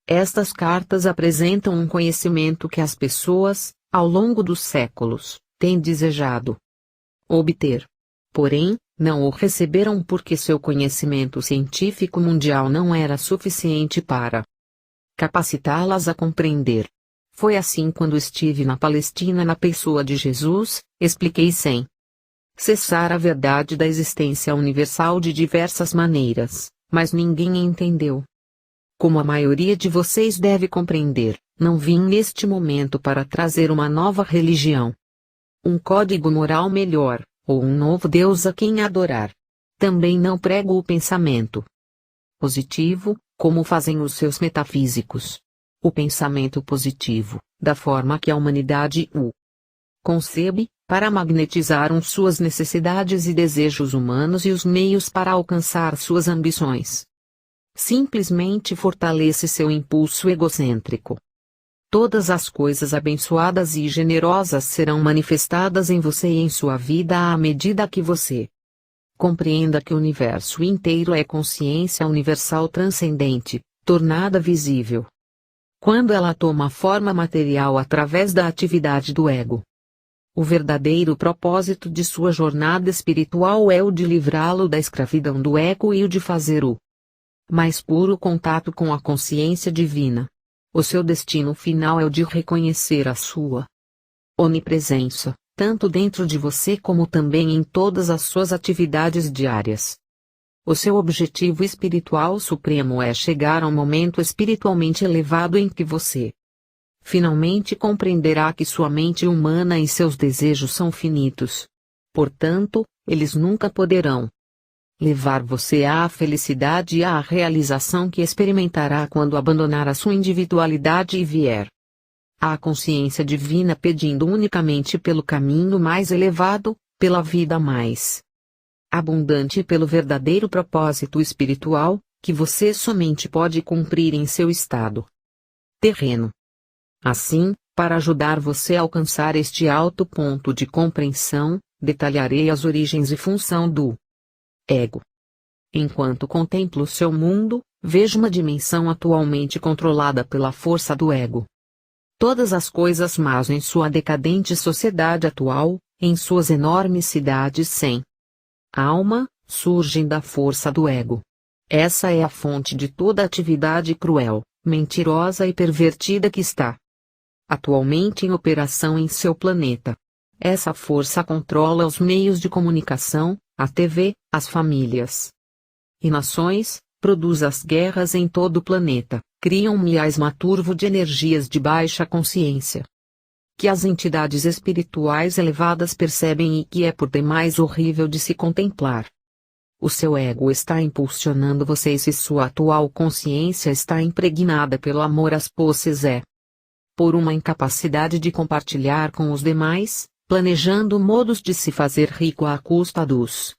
Estas cartas apresentam um conhecimento que as pessoas, ao longo dos séculos, têm desejado obter. Porém, não o receberam porque seu conhecimento científico mundial não era suficiente para capacitá-las a compreender. Foi assim quando estive na Palestina na pessoa de Jesus, expliquei sem cessar a verdade da existência universal de diversas maneiras, mas ninguém entendeu. Como a maioria de vocês deve compreender, não vim neste momento para trazer uma nova religião, um código moral melhor, ou um novo Deus a quem adorar. Também não prego o pensamento positivo, como fazem os seus metafísicos. O pensamento positivo, da forma que a humanidade o concebe, para magnetizar suas necessidades e desejos humanos e os meios para alcançar suas ambições. Simplesmente fortalece seu impulso egocêntrico. Todas as coisas abençoadas e generosas serão manifestadas em você e em sua vida à medida que você compreenda que o universo inteiro é consciência universal transcendente, tornada visível quando ela toma forma material através da atividade do ego. O verdadeiro propósito de sua jornada espiritual é o de livrá-lo da escravidão do ego e o de fazer o mais puro contato com a consciência divina. O seu destino final é o de reconhecer a sua onipresença, tanto dentro de você como também em todas as suas atividades diárias. O seu objetivo espiritual supremo é chegar a um momento espiritualmente elevado em que você finalmente compreenderá que sua mente humana e seus desejos são finitos. Portanto, eles nunca poderão levar você à felicidade e à realização que experimentará quando abandonar a sua individualidade e vier à consciência divina pedindo unicamente pelo caminho mais elevado, pela vida mais abundante e pelo verdadeiro propósito espiritual, que você somente pode cumprir em seu estado terreno. Assim, para ajudar você a alcançar este alto ponto de compreensão, detalharei as origens e função do ego. Enquanto contemplo o seu mundo, vejo uma dimensão atualmente controlada pela força do ego. Todas as coisas más em sua decadente sociedade atual, em suas enormes cidades sem alma, surgem da força do ego. Essa é a fonte de toda atividade cruel, mentirosa e pervertida que está atualmente em operação em seu planeta. Essa força controla os meios de comunicação, a TV, as famílias e nações, produz as guerras em todo o planeta, cria um miasma turvo de energias de baixa consciência, que as entidades espirituais elevadas percebem e que é por demais horrível de se contemplar. O seu ego está impulsionando vocês e sua atual consciência está impregnada pelo amor às posses por uma incapacidade de compartilhar com os demais, planejando modos de se fazer rico à custa dos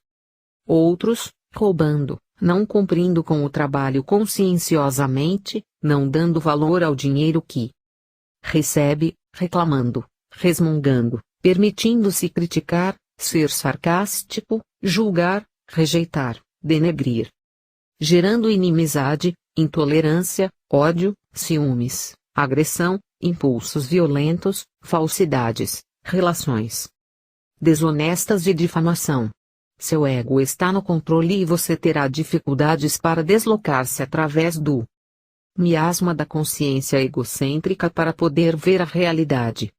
outros, roubando, não cumprindo com o trabalho conscienciosamente, não dando valor ao dinheiro que recebe, reclamando, resmungando, permitindo-se criticar, ser sarcástico, julgar, rejeitar, denegrir, gerando inimizade, intolerância, ódio, ciúmes, agressão, impulsos violentos, falsidades, relações desonestas e difamação. Seu ego está no controle e você terá dificuldades para deslocar-se através do miasma da consciência egocêntrica para poder ver a realidade.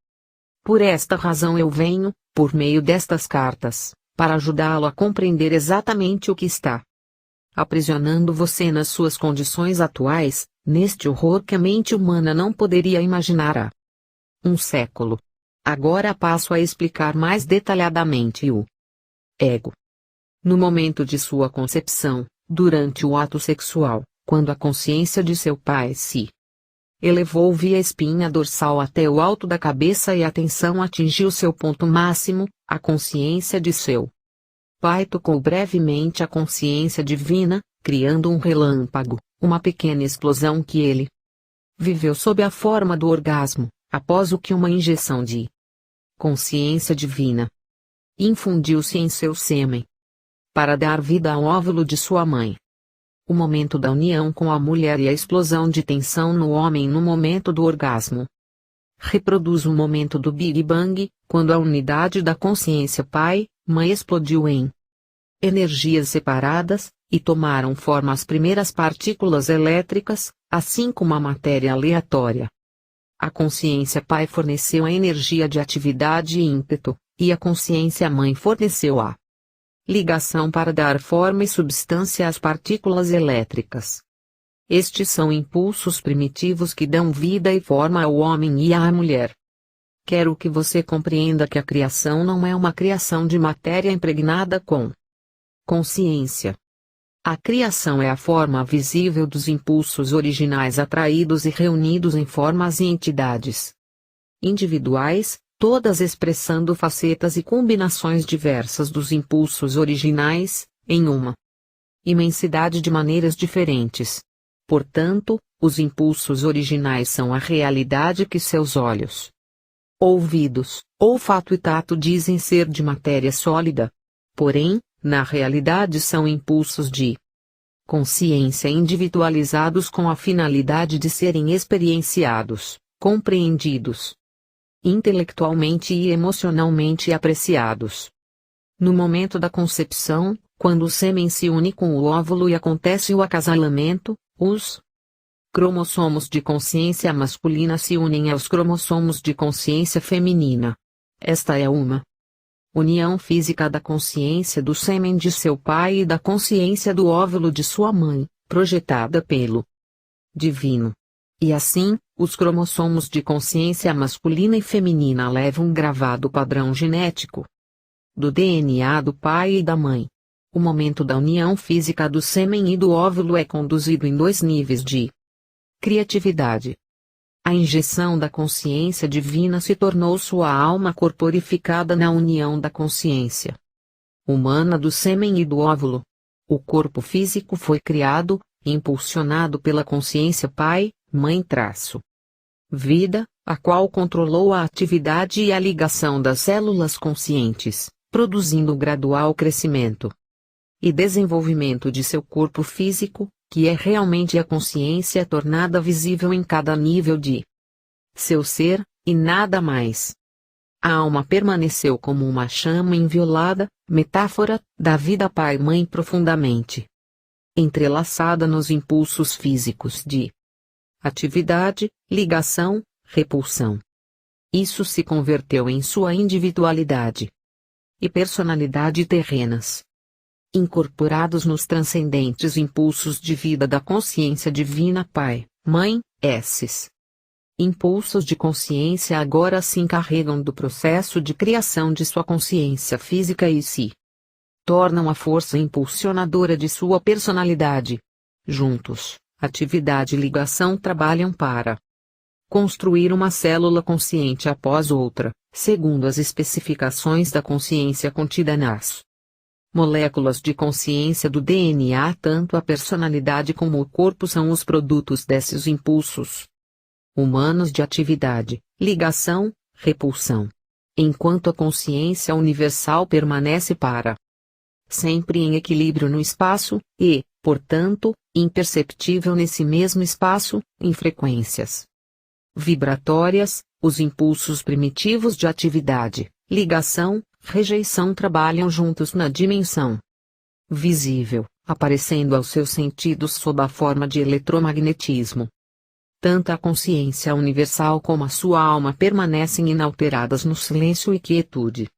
Por esta razão eu venho, por meio destas cartas, para ajudá-lo a compreender exatamente o que está aprisionando você nas suas condições atuais, neste horror que a mente humana não poderia imaginar há um século. Agora passo a explicar mais detalhadamente o ego. No momento de sua concepção, durante o ato sexual, quando a consciência de seu pai se elevou via espinha dorsal até o alto da cabeça e a tensão atingiu seu ponto máximo, a consciência de seu pai tocou brevemente a consciência divina, criando um relâmpago, uma pequena explosão que ele viveu sob a forma do orgasmo, após o que uma injeção de consciência divina infundiu-se em seu sêmen para dar vida ao óvulo de sua mãe. o momento da união com a mulher e a explosão de tensão no homem no momento do orgasmo. Reproduz o momento do Big Bang, quando a unidade da consciência pai-mãe explodiu em energias separadas, e tomaram forma as primeiras partículas elétricas, assim como a matéria aleatória. A consciência pai forneceu a energia de atividade e ímpeto, e a consciência mãe forneceu a ligação para dar forma e substância às partículas elétricas. Estes são impulsos primitivos que dão vida e forma ao homem e à mulher. Quero que você compreenda que a criação não é uma criação de matéria impregnada com consciência. A criação é a forma visível dos impulsos originais atraídos e reunidos em formas e entidades individuais, todas expressando facetas e combinações diversas dos impulsos originais, em uma imensidade de maneiras diferentes. Portanto, os impulsos originais são a realidade que seus olhos, ouvidos, olfato e tato dizem ser de matéria sólida. Porém, na realidade são impulsos de consciência individualizados com a finalidade de serem experienciados, compreendidos intelectualmente e emocionalmente apreciados. No momento da concepção, quando o sêmen se une com o óvulo e acontece o acasalamento, os cromossomos de consciência masculina se unem aos cromossomos de consciência feminina. Esta é uma união física da consciência do sêmen de seu pai e da consciência do óvulo de sua mãe, projetada pelo divino. E assim, os cromossomos de consciência masculina e feminina levam gravado padrão genético do DNA do pai e da mãe. O momento da união física do sêmen e do óvulo é conduzido em dois níveis de criatividade. A injeção da consciência divina se tornou sua alma corporificada na união da consciência humana do sêmen e do óvulo. O corpo físico foi criado, impulsionado pela consciência pai-mãe-vida, a qual controlou a atividade e a ligação das células conscientes, produzindo gradual crescimento e desenvolvimento de seu corpo físico, que é realmente a consciência tornada visível em cada nível de seu ser, e nada mais. A alma permaneceu como uma chama inviolada, metáfora, da vida pai-mãe profundamente entrelaçada nos impulsos físicos de atividade, ligação, repulsão. Isso se converteu em sua individualidade e personalidade terrenas, incorporados nos transcendentes impulsos de vida da consciência divina Pai, Mãe, esses impulsos de consciência agora se encarregam do processo de criação de sua consciência física e se tornam a força impulsionadora de sua personalidade. Juntos, atividade e ligação trabalham para construir uma célula consciente após outra, segundo as especificações da consciência contida nas moléculas de consciência do DNA. Tanto a personalidade como o corpo são os produtos desses impulsos humanos de atividade, ligação, repulsão. Enquanto a consciência universal permanece para sempre em equilíbrio no espaço, e, portanto, imperceptível nesse mesmo espaço, em frequências vibratórias, os impulsos primitivos de atividade, ligação, rejeição trabalham juntos na dimensão visível, aparecendo aos seus sentidos sob a forma de eletromagnetismo. Tanto a consciência universal como a sua alma permanecem inalteradas no silêncio e quietude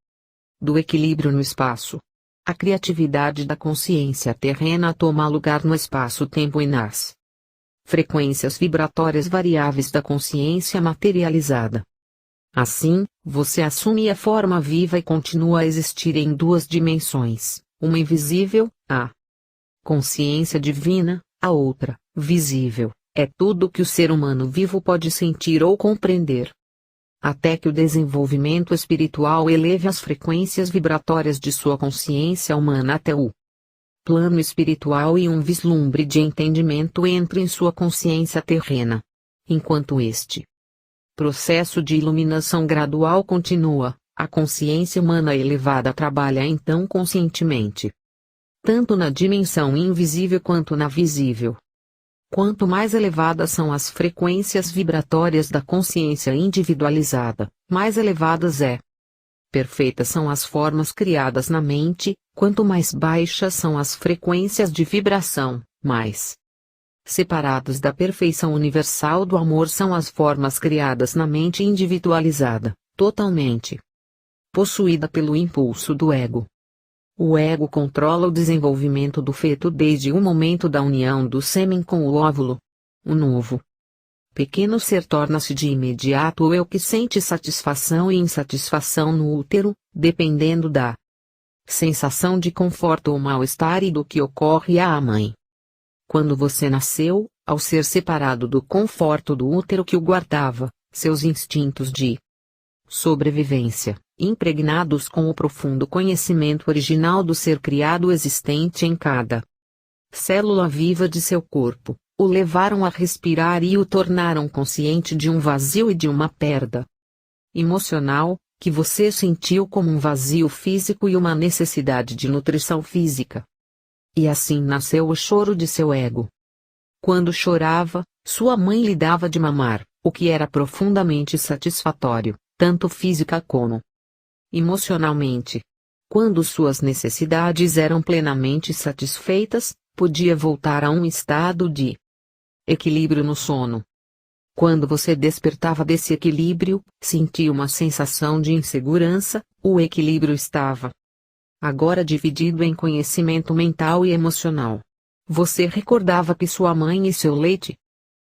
do equilíbrio no espaço. A criatividade da consciência terrena toma lugar no espaço-tempo e nas frequências vibratórias variáveis da consciência materializada. Assim, você assume a forma viva e continua a existir em duas dimensões, uma invisível, a consciência divina, a outra, visível, é tudo que o ser humano vivo pode sentir ou compreender. Até que o desenvolvimento espiritual eleve as frequências vibratórias de sua consciência humana até o plano espiritual e um vislumbre de entendimento entre em sua consciência terrena. Enquanto este processo de iluminação gradual continua, a consciência humana elevada trabalha então conscientemente tanto na dimensão invisível quanto na visível. Quanto mais elevadas são as frequências vibratórias da consciência individualizada, mais elevadas perfeitas são as formas criadas na mente, quanto mais baixas são as frequências de vibração, mais separados da perfeição universal do amor são as formas criadas na mente individualizada, totalmente possuída pelo impulso do ego. O ego controla o desenvolvimento do feto desde o momento da união do sêmen com o óvulo. O novo pequeno ser torna-se de imediato o eu que sente satisfação e insatisfação no útero, dependendo da sensação de conforto ou mal-estar e do que ocorre à mãe. Quando você nasceu, ao ser separado do conforto do útero que o guardava, seus instintos de sobrevivência, impregnados com o profundo conhecimento original do ser criado existente em cada célula viva de seu corpo, o levaram a respirar e o tornaram consciente de um vazio e de uma perda emocional, que você sentiu como um vazio físico e uma necessidade de nutrição física. E assim nasceu o choro de seu ego. Quando chorava, sua mãe lhe dava de mamar, o que era profundamente satisfatório, tanto física como emocionalmente. Quando suas necessidades eram plenamente satisfeitas, podia voltar a um estado de equilíbrio no sono. Quando você despertava desse equilíbrio, sentia uma sensação de insegurança, o equilíbrio estava agora dividido em conhecimento mental e emocional. Você recordava que sua mãe e seu leite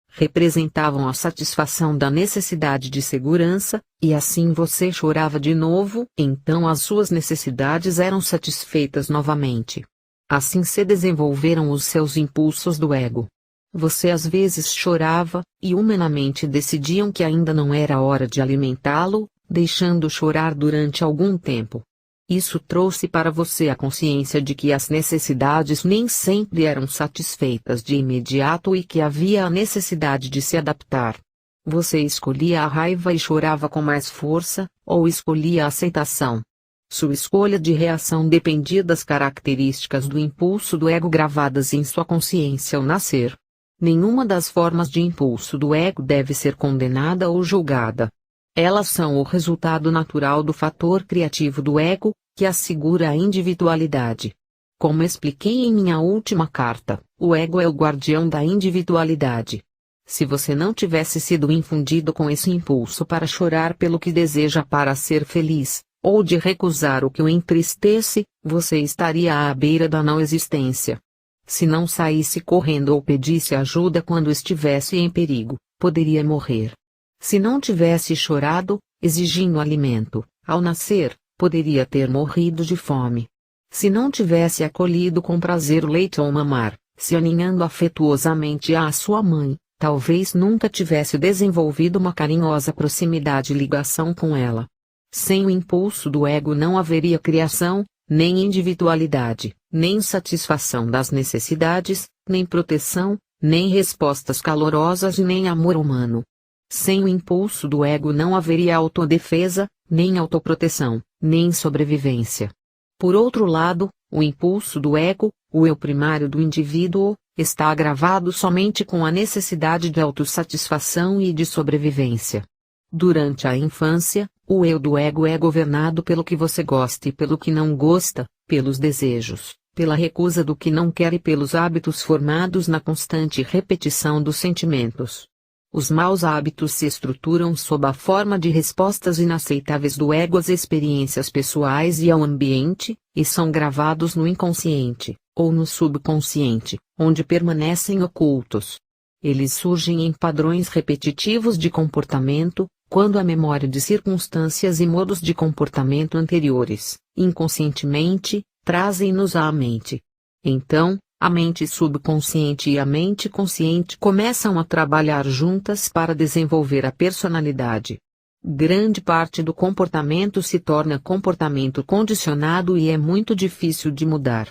representavam a satisfação da necessidade de segurança, e assim você chorava de novo, então as suas necessidades eram satisfeitas novamente. Assim se desenvolveram os seus impulsos do ego. Você às vezes chorava, e humanamente decidiam que ainda não era hora de alimentá-lo, deixando chorar durante algum tempo. Isso trouxe para você a consciência de que as necessidades nem sempre eram satisfeitas de imediato e que havia a necessidade de se adaptar. Você escolhia a raiva e chorava com mais força, ou escolhia a aceitação. Sua escolha de reação dependia das características do impulso do ego gravadas em sua consciência ao nascer. Nenhuma das formas de impulso do ego deve ser condenada ou julgada. Elas são o resultado natural do fator criativo do ego, que assegura a individualidade. Como expliquei em minha última carta, o ego é o guardião da individualidade. Se você não tivesse sido infundido com esse impulso para chorar pelo que deseja para ser feliz, ou de recusar o que o entristece, você estaria à beira da não existência. Se não saísse correndo ou pedisse ajuda quando estivesse em perigo, poderia morrer. Se não tivesse chorado, exigindo alimento, ao nascer, poderia ter morrido de fome. Se não tivesse acolhido com prazer o leite ou mamar, se aninhando afetuosamente à sua mãe, talvez nunca tivesse desenvolvido uma carinhosa proximidade e ligação com ela. Sem o impulso do ego não haveria criação, nem individualidade, nem satisfação das necessidades, nem proteção, nem respostas calorosas e nem amor humano. Sem o impulso do ego não haveria autodefesa, nem autoproteção, nem sobrevivência. Por outro lado, o impulso do ego, o eu primário do indivíduo, está agravado somente com a necessidade de autossatisfação e de sobrevivência. Durante a infância, o eu do ego é governado pelo que você gosta e pelo que não gosta, pelos desejos, pela recusa do que não quer e pelos hábitos formados na constante repetição dos sentimentos. Os maus hábitos se estruturam sob a forma de respostas inaceitáveis do ego às experiências pessoais e ao ambiente, e são gravados no inconsciente, ou no subconsciente, onde permanecem ocultos. Eles surgem em padrões repetitivos de comportamento, quando a memória de circunstâncias e modos de comportamento anteriores, inconscientemente, trazem-nos à mente. Então, a mente subconsciente e a mente consciente começam a trabalhar juntas para desenvolver a personalidade. Grande parte do comportamento se torna comportamento condicionado e é muito difícil de mudar.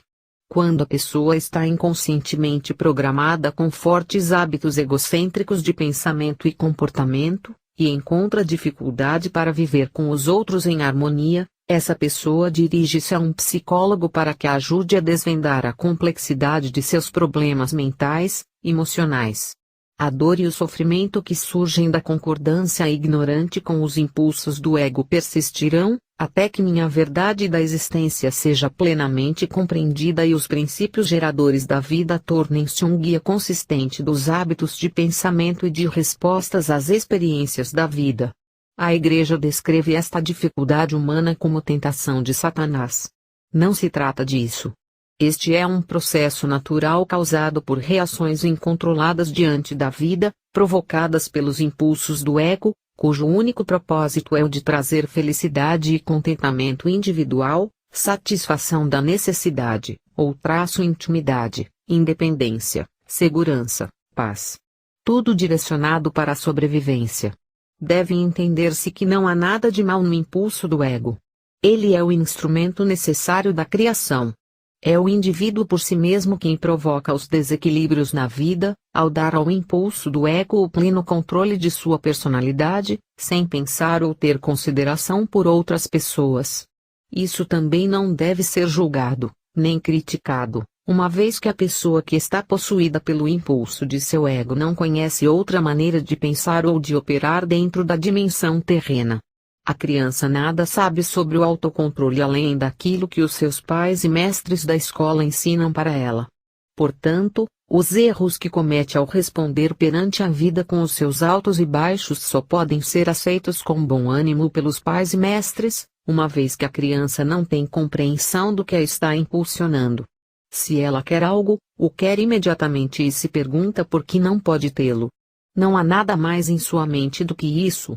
Quando a pessoa está inconscientemente programada com fortes hábitos egocêntricos de pensamento e comportamento, e encontra dificuldade para viver com os outros em harmonia, Essa pessoa dirige-se a um psicólogo para que a ajude a desvendar a complexidade de seus problemas mentais, emocionais. A dor e o sofrimento que surgem da concordância ignorante com os impulsos do ego persistirão, até que minha verdade da existência seja plenamente compreendida e os princípios geradores da vida tornem-se um guia consistente dos hábitos de pensamento e de respostas às experiências da vida. A Igreja descreve esta dificuldade humana como tentação de Satanás. Não se trata disso. Este é um processo natural causado por reações incontroladas diante da vida, provocadas pelos impulsos do ego, cujo único propósito é o de trazer felicidade e contentamento individual, satisfação da necessidade, ou traço intimidade, independência, segurança, paz. Tudo direcionado para a sobrevivência. Deve entender-se que não há nada de mal no impulso do ego. Ele é o instrumento necessário da criação. É o indivíduo por si mesmo quem provoca os desequilíbrios na vida, ao dar ao impulso do ego o pleno controle de sua personalidade, sem pensar ou ter consideração por outras pessoas. Isso também não deve ser julgado, nem criticado, uma vez que a pessoa que está possuída pelo impulso de seu ego não conhece outra maneira de pensar ou de operar dentro da dimensão terrena. A criança nada sabe sobre o autocontrole além daquilo que os seus pais e mestres da escola ensinam para ela. Portanto, os erros que comete ao responder perante a vida com os seus altos e baixos só podem ser aceitos com bom ânimo pelos pais e mestres, uma vez que a criança não tem compreensão do que a está impulsionando. Se ela quer algo, o quer imediatamente e se pergunta por que não pode tê-lo. Não há nada mais em sua mente do que isso.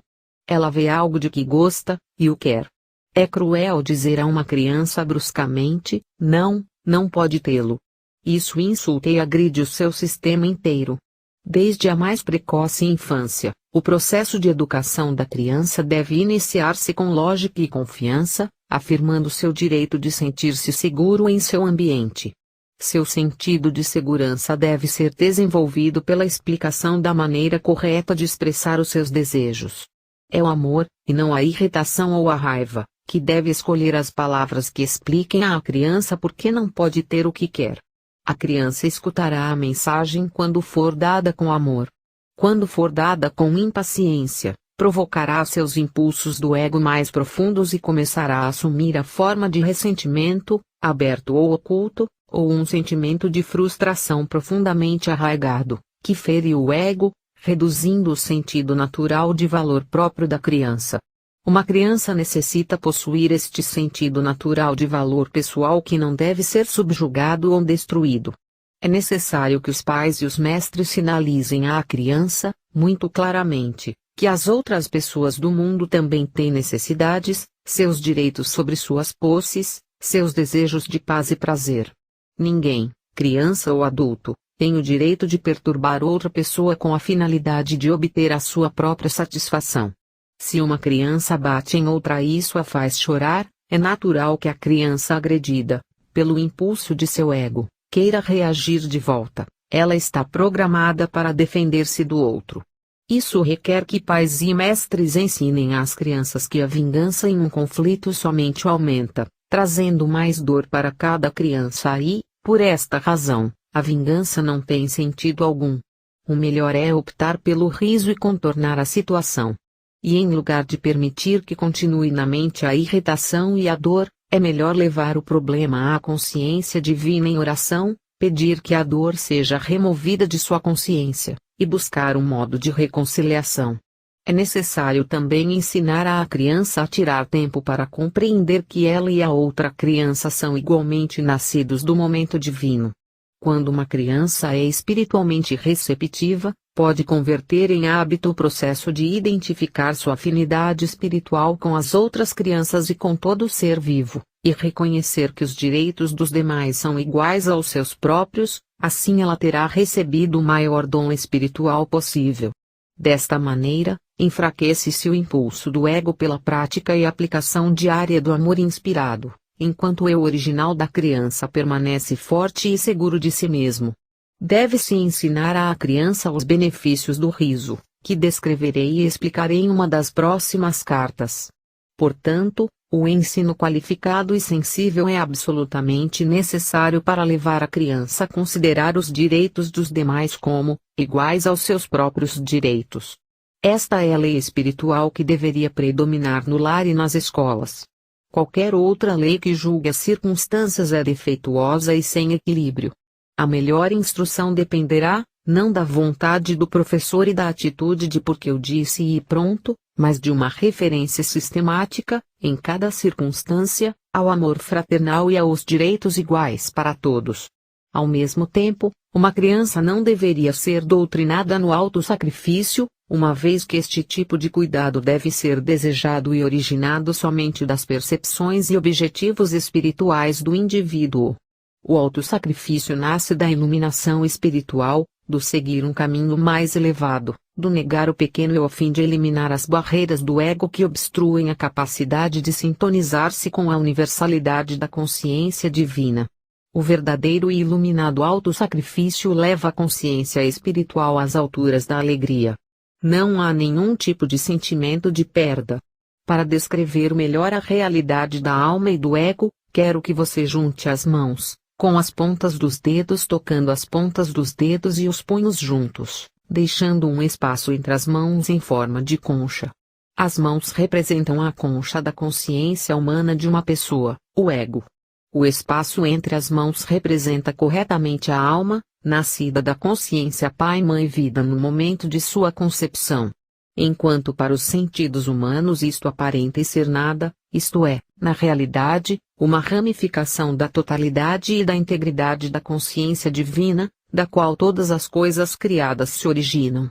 Ela vê algo de que gosta, e o quer. É cruel dizer a uma criança bruscamente, não pode tê-lo. Isso insulta e agride o seu sistema inteiro. Desde a mais precoce infância, o processo de educação da criança deve iniciar-se com lógica e confiança, afirmando seu direito de sentir-se seguro em seu ambiente. Seu sentido de segurança deve ser desenvolvido pela explicação da maneira correta de expressar os seus desejos. É o amor, e não a irritação ou a raiva, que deve escolher as palavras que expliquem à criança por que não pode ter o que quer. A criança escutará a mensagem quando for dada com amor. Quando for dada com impaciência, provocará seus impulsos do ego mais profundos e começará a assumir a forma de ressentimento, aberto ou oculto, ou um sentimento de frustração profundamente arraigado, que fere o ego, reduzindo o sentido natural de valor próprio da criança. Uma criança necessita possuir este sentido natural de valor pessoal que não deve ser subjugado ou destruído. É necessário que os pais e os mestres sinalizem à criança, muito claramente, que as outras pessoas do mundo também têm necessidades, seus direitos sobre suas posses, seus desejos de paz e prazer. Ninguém, criança ou adulto, tem o direito de perturbar outra pessoa com a finalidade de obter a sua própria satisfação. Se uma criança bate em outra e isso a faz chorar, é natural que a criança agredida, pelo impulso de seu ego, queira reagir de volta. Ela está programada para defender-se do outro. Isso requer que pais e mestres ensinem às crianças que a vingança em um conflito somente aumenta, trazendo mais dor para cada criança e, por esta razão, a vingança não tem sentido algum. O melhor é optar pelo riso e contornar a situação. E em lugar de permitir que continue na mente a irritação e a dor, é melhor levar o problema à consciência divina em oração, pedir que a dor seja removida de sua consciência, e buscar um modo de reconciliação. É necessário também ensinar à criança a tirar tempo para compreender que ela e a outra criança são igualmente nascidos do momento divino. Quando uma criança é espiritualmente receptiva, pode converter em hábito o processo de identificar sua afinidade espiritual com as outras crianças e com todo ser vivo, e reconhecer que os direitos dos demais são iguais aos seus próprios, assim ela terá recebido o maior dom espiritual possível. Desta maneira, enfraquece-se o impulso do ego pela prática e aplicação diária do amor inspirado, enquanto o eu original da criança permanece forte e seguro de si mesmo. Deve-se ensinar à criança os benefícios do riso, que descreverei e explicarei em uma das próximas cartas. Portanto, O ensino qualificado e sensível é absolutamente necessário para levar a criança a considerar os direitos dos demais como iguais aos seus próprios direitos. Esta é a lei espiritual que deveria predominar no lar e nas escolas. Qualquer outra lei que julgue as circunstâncias é defeituosa e sem equilíbrio. A melhor instrução dependerá, não da vontade do professor e da atitude de porque eu disse e pronto, mas de uma referência sistemática, em cada circunstância, ao amor fraternal e aos direitos iguais para todos. Ao mesmo tempo, uma criança não deveria ser doutrinada no autossacrifício, uma vez que este tipo de cuidado deve ser desejado e originado somente das percepções e objetivos espirituais do indivíduo. O autossacrifício nasce da iluminação espiritual, do seguir um caminho mais elevado, do negar o pequeno eu a fim de eliminar as barreiras do ego que obstruem a capacidade de sintonizar-se com a universalidade da consciência divina. O verdadeiro e iluminado autossacrifício leva a consciência espiritual às alturas da alegria. Não há nenhum tipo de sentimento de perda. Para descrever melhor a realidade da alma e do ego, quero que você junte as mãos, com as pontas dos dedos tocando as pontas dos dedos e os punhos juntos, deixando um espaço entre as mãos em forma de concha. As mãos representam a concha da consciência humana de uma pessoa, o ego. O espaço entre as mãos representa corretamente a alma, nascida da consciência Pai Mãe Vida no momento de sua concepção. Enquanto para os sentidos humanos isto aparenta ser nada, isto é, na realidade, uma ramificação da totalidade e da integridade da consciência divina, da qual todas as coisas criadas se originam.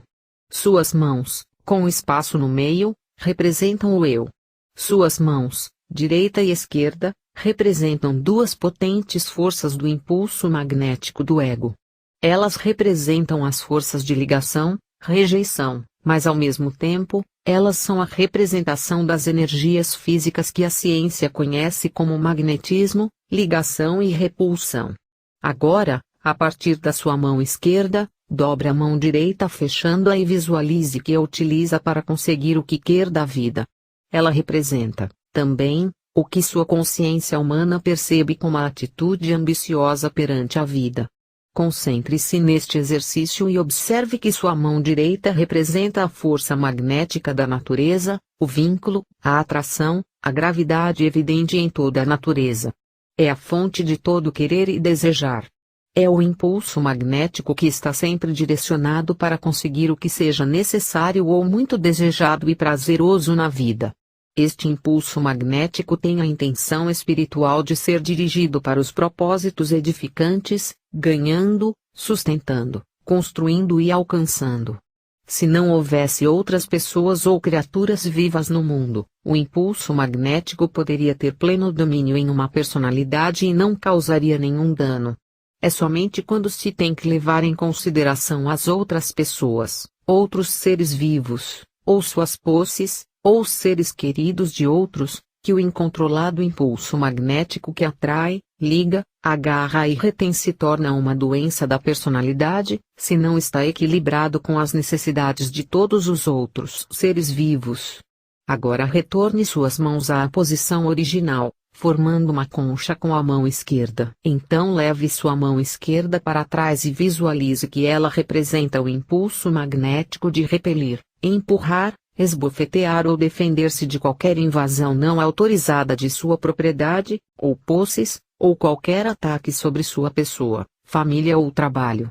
Suas mãos, com o espaço no meio, representam o eu. Suas mãos, direita e esquerda, representam duas potentes forças do impulso magnético do ego. Elas representam as forças de ligação, rejeição, mas ao mesmo tempo, elas são a representação das energias físicas que a ciência conhece como magnetismo, ligação e repulsão. Agora, a partir da sua mão esquerda, dobre a mão direita fechando-a e visualize que a utiliza para conseguir o que quer da vida. Ela representa, também, o que sua consciência humana percebe como a atitude ambiciosa perante a vida. Concentre-se neste exercício e observe que sua mão direita representa a força magnética da natureza, o vínculo, a atração, a gravidade evidente em toda a natureza. É a fonte de todo querer e desejar. É o impulso magnético que está sempre direcionado para conseguir o que seja necessário ou muito desejado e prazeroso na vida. Este impulso magnético tem a intenção espiritual de ser dirigido para os propósitos edificantes, ganhando, sustentando, construindo e alcançando. Se não houvesse outras pessoas ou criaturas vivas no mundo, o impulso magnético poderia ter pleno domínio em uma personalidade e não causaria nenhum dano. É somente quando se tem que levar em consideração as outras pessoas, outros seres vivos, ou suas posses, ou seres queridos de outros, que o incontrolado impulso magnético que atrai, liga, agarra e retém se torna uma doença da personalidade, se não está equilibrado com as necessidades de todos os outros seres vivos. Agora retorne suas mãos à posição original, formando uma concha com a mão esquerda. Então leve sua mão esquerda para trás e visualize que ela representa o impulso magnético de repelir, empurrar, esbofetear ou defender-se de qualquer invasão não autorizada de sua propriedade, ou posses, ou qualquer ataque sobre sua pessoa, família ou trabalho.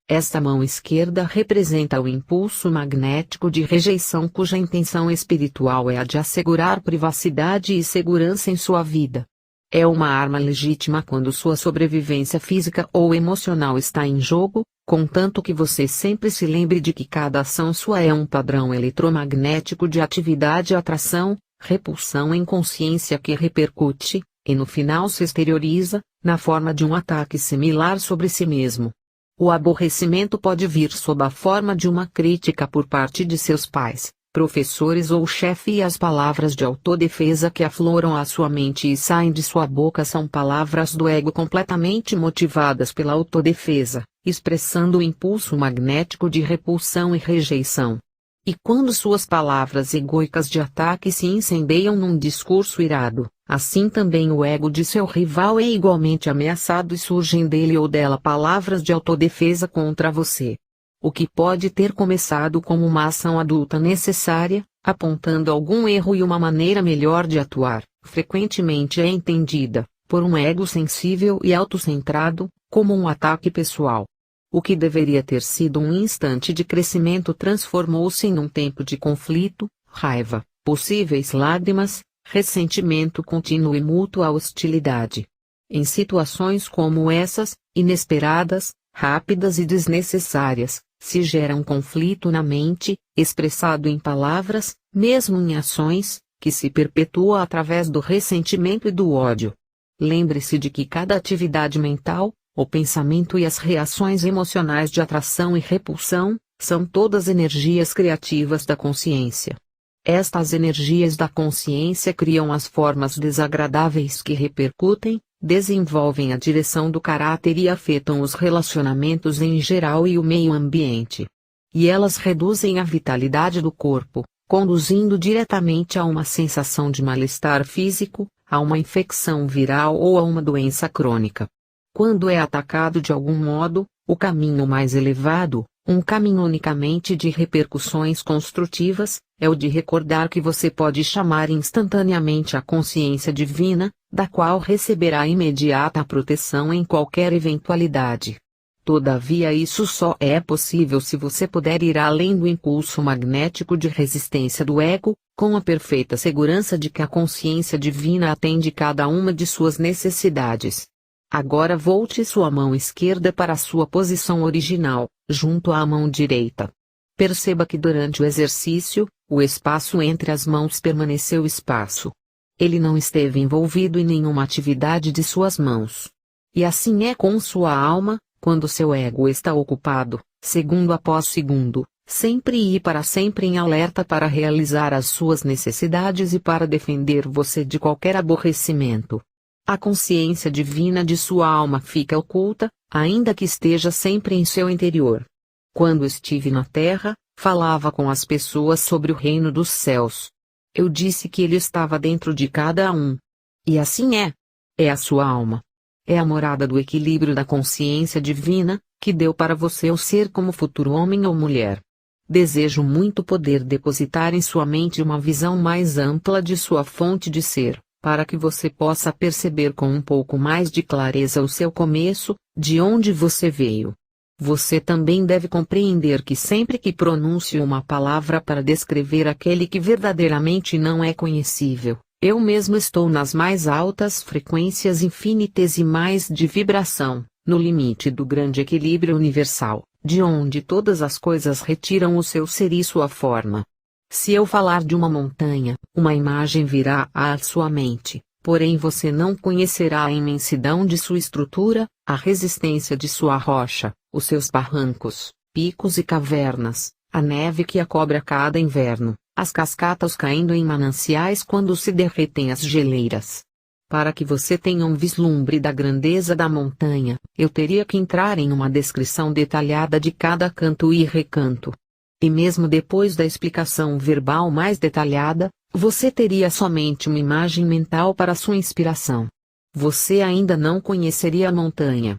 Esta mão esquerda representa o impulso magnético de rejeição cuja intenção espiritual é a de assegurar privacidade e segurança em sua vida. É uma arma legítima quando sua sobrevivência física ou emocional está em jogo, contanto que você sempre se lembre de que cada ação sua é um padrão eletromagnético de atividade e atração, repulsão em consciência que repercute, e no final se exterioriza, na forma de um ataque similar sobre si mesmo. O aborrecimento pode vir sob a forma de uma crítica por parte de seus pais, professores ou chefe e as palavras de autodefesa que afloram a sua mente e saem de sua boca são palavras do ego completamente motivadas pela autodefesa, expressando o impulso magnético de repulsão e rejeição. E quando suas palavras egóicas de ataque se incendeiam num discurso irado, assim também o ego de seu rival é igualmente ameaçado e surgem dele ou dela palavras de autodefesa contra você. O que pode ter começado como uma ação adulta necessária, apontando algum erro e uma maneira melhor de atuar, frequentemente é entendida, por um ego sensível e autocentrado, como um ataque pessoal. O que deveria ter sido um instante de crescimento transformou-se em um tempo de conflito, raiva, possíveis lágrimas, ressentimento contínuo e mútua hostilidade. Em situações como essas, inesperadas, rápidas e desnecessárias, se gera um conflito na mente, expressado em palavras, mesmo em ações, que se perpetua através do ressentimento e do ódio. Lembre-se de que cada atividade mental, o pensamento e as reações emocionais de atração e repulsão, são todas energias criativas da consciência. Estas energias da consciência criam as formas desagradáveis que repercutem, desenvolvem a direção do caráter e afetam os relacionamentos em geral e o meio ambiente. E elas reduzem a vitalidade do corpo, conduzindo diretamente a uma sensação de mal-estar físico, a uma infecção viral ou a uma doença crônica. Quando é atacado de algum modo, o caminho mais elevado, um caminho unicamente de repercussões construtivas, é o de recordar que você pode chamar instantaneamente a consciência divina, da qual receberá imediata proteção em qualquer eventualidade. Todavia isso só é possível se você puder ir além do impulso magnético de resistência do ego, com a perfeita segurança de que a consciência divina atende cada uma de suas necessidades. Agora volte sua mão esquerda para a sua posição original, junto à mão direita. Perceba que durante o exercício, o espaço entre as mãos permaneceu espaço. Ele não esteve envolvido em nenhuma atividade de suas mãos. E assim é com sua alma, quando seu ego está ocupado, segundo após segundo, sempre e para sempre em alerta para realizar as suas necessidades e para defender você de qualquer aborrecimento. A consciência divina de sua alma fica oculta, ainda que esteja sempre em seu interior. Quando estive na terra, falava com as pessoas sobre o reino dos céus. Eu disse que ele estava dentro de cada um. E assim é. É a sua alma. É a morada do equilíbrio da consciência divina, que deu para você o ser como futuro homem ou mulher. Desejo muito poder depositar em sua mente uma visão mais ampla de sua fonte de ser, para que você possa perceber com um pouco mais de clareza o seu começo, de onde você veio. Você também deve compreender que sempre que pronuncio uma palavra para descrever aquele que verdadeiramente não é conhecível, eu mesmo estou nas mais altas frequências infinitesimais de vibração, no limite do grande equilíbrio universal, de onde todas as coisas retiram o seu ser e sua forma. Se eu falar de uma montanha, uma imagem virá à sua mente, porém você não conhecerá a imensidão de sua estrutura, a resistência de sua rocha, os seus barrancos, picos e cavernas, a neve que a cobre a cada inverno, as cascatas caindo em mananciais quando se derretem as geleiras. Para que você tenha um vislumbre da grandeza da montanha, eu teria que entrar em uma descrição detalhada de cada canto e recanto. E mesmo depois da explicação verbal mais detalhada, você teria somente uma imagem mental para sua inspiração. Você ainda não conheceria a montanha.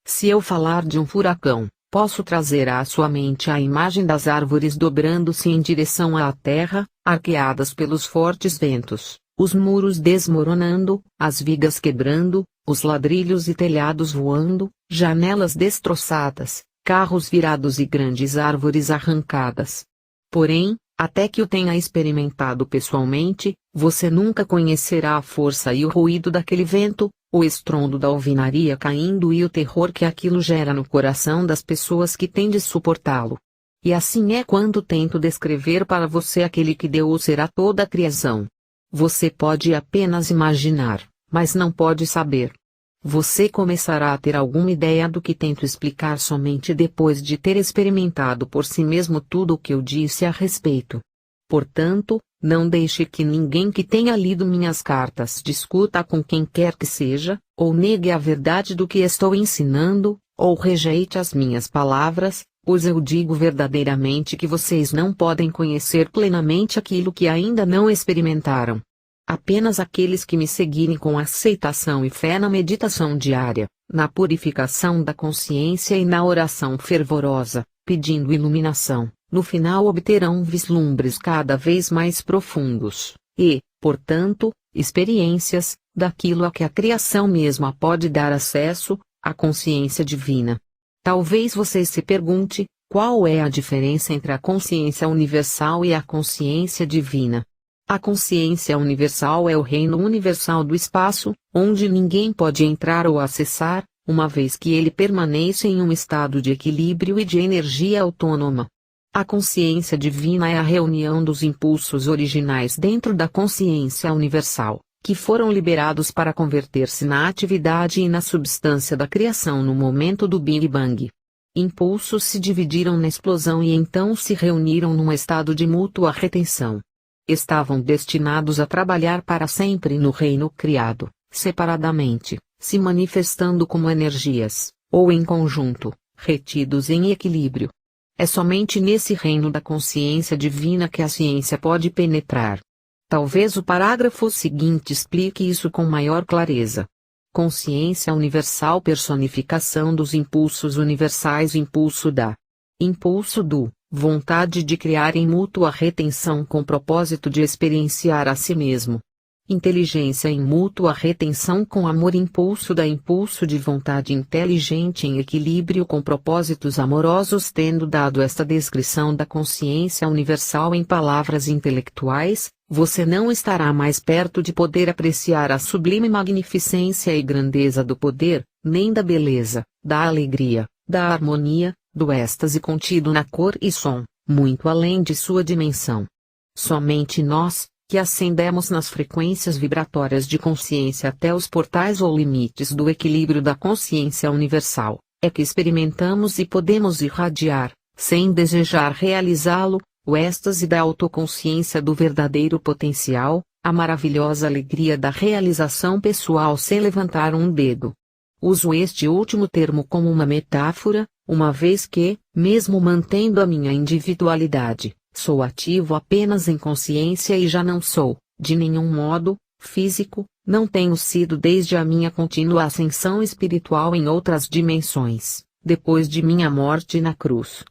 Se eu falar de um furacão, posso trazer à sua mente a imagem das árvores dobrando-se em direção à terra, arqueadas pelos fortes ventos, os muros desmoronando, as vigas quebrando, os ladrilhos e telhados voando, janelas destroçadas, carros virados e grandes árvores arrancadas. Porém, até que o tenha experimentado pessoalmente, você nunca conhecerá a força e o ruído daquele vento, o estrondo da alvenaria caindo e o terror que aquilo gera no coração das pessoas que têm de suportá-lo. E assim é quando tento descrever para você aquele que deu o ser a toda a criação. Você pode apenas imaginar, mas não pode saber. Você começará a ter alguma ideia do que tento explicar somente depois de ter experimentado por si mesmo tudo o que eu disse a respeito. Portanto, não deixe que ninguém que tenha lido minhas cartas discuta com quem quer que seja, ou negue a verdade do que estou ensinando, ou rejeite as minhas palavras, pois eu digo verdadeiramente que vocês não podem conhecer plenamente aquilo que ainda não experimentaram. Apenas aqueles que me seguirem com aceitação e fé na meditação diária, na purificação da consciência e na oração fervorosa, pedindo iluminação, no final obterão vislumbres cada vez mais profundos, e, portanto, experiências, daquilo a que a criação mesma pode dar acesso, a consciência divina. Talvez você se pergunte, qual é a diferença entre a consciência universal e a consciência divina? A consciência universal é o reino universal do espaço, onde ninguém pode entrar ou acessar, uma vez que ele permanece em um estado de equilíbrio e de energia autônoma. A consciência divina é a reunião dos impulsos originais dentro da consciência universal, que foram liberados para converter-se na atividade e na substância da criação no momento do Big Bang. Impulsos se dividiram na explosão e então se reuniram num estado de mútua retenção. Estavam destinados a trabalhar para sempre no reino criado, separadamente, se manifestando como energias, ou em conjunto, retidos em equilíbrio. É somente nesse reino da consciência divina que a ciência pode penetrar. Talvez o parágrafo seguinte explique isso com maior clareza. Consciência universal, personificação dos impulsos universais, impulso do, vontade de criar em mútua retenção com propósito de experienciar a si mesmo. Inteligência em mútua retenção com amor, impulso de vontade inteligente em equilíbrio com propósitos amorosos. Tendo dado esta descrição da consciência universal em palavras intelectuais, você não estará mais perto de poder apreciar a sublime magnificência e grandeza do poder, nem da beleza, da alegria, da harmonia, do êxtase contido na cor e som, muito além de sua dimensão. Somente nós, que ascendemos nas frequências vibratórias de consciência até os portais ou limites do equilíbrio da consciência universal, é que experimentamos e podemos irradiar, sem desejar realizá-lo, o êxtase da autoconsciência do verdadeiro potencial, a maravilhosa alegria da realização pessoal sem levantar um dedo. Uso este último termo como uma metáfora, uma vez que, mesmo mantendo a minha individualidade, sou ativo apenas em consciência e já não sou, de nenhum modo, físico, não tenho sido desde a minha contínua ascensão espiritual em outras dimensões, depois de minha morte na cruz.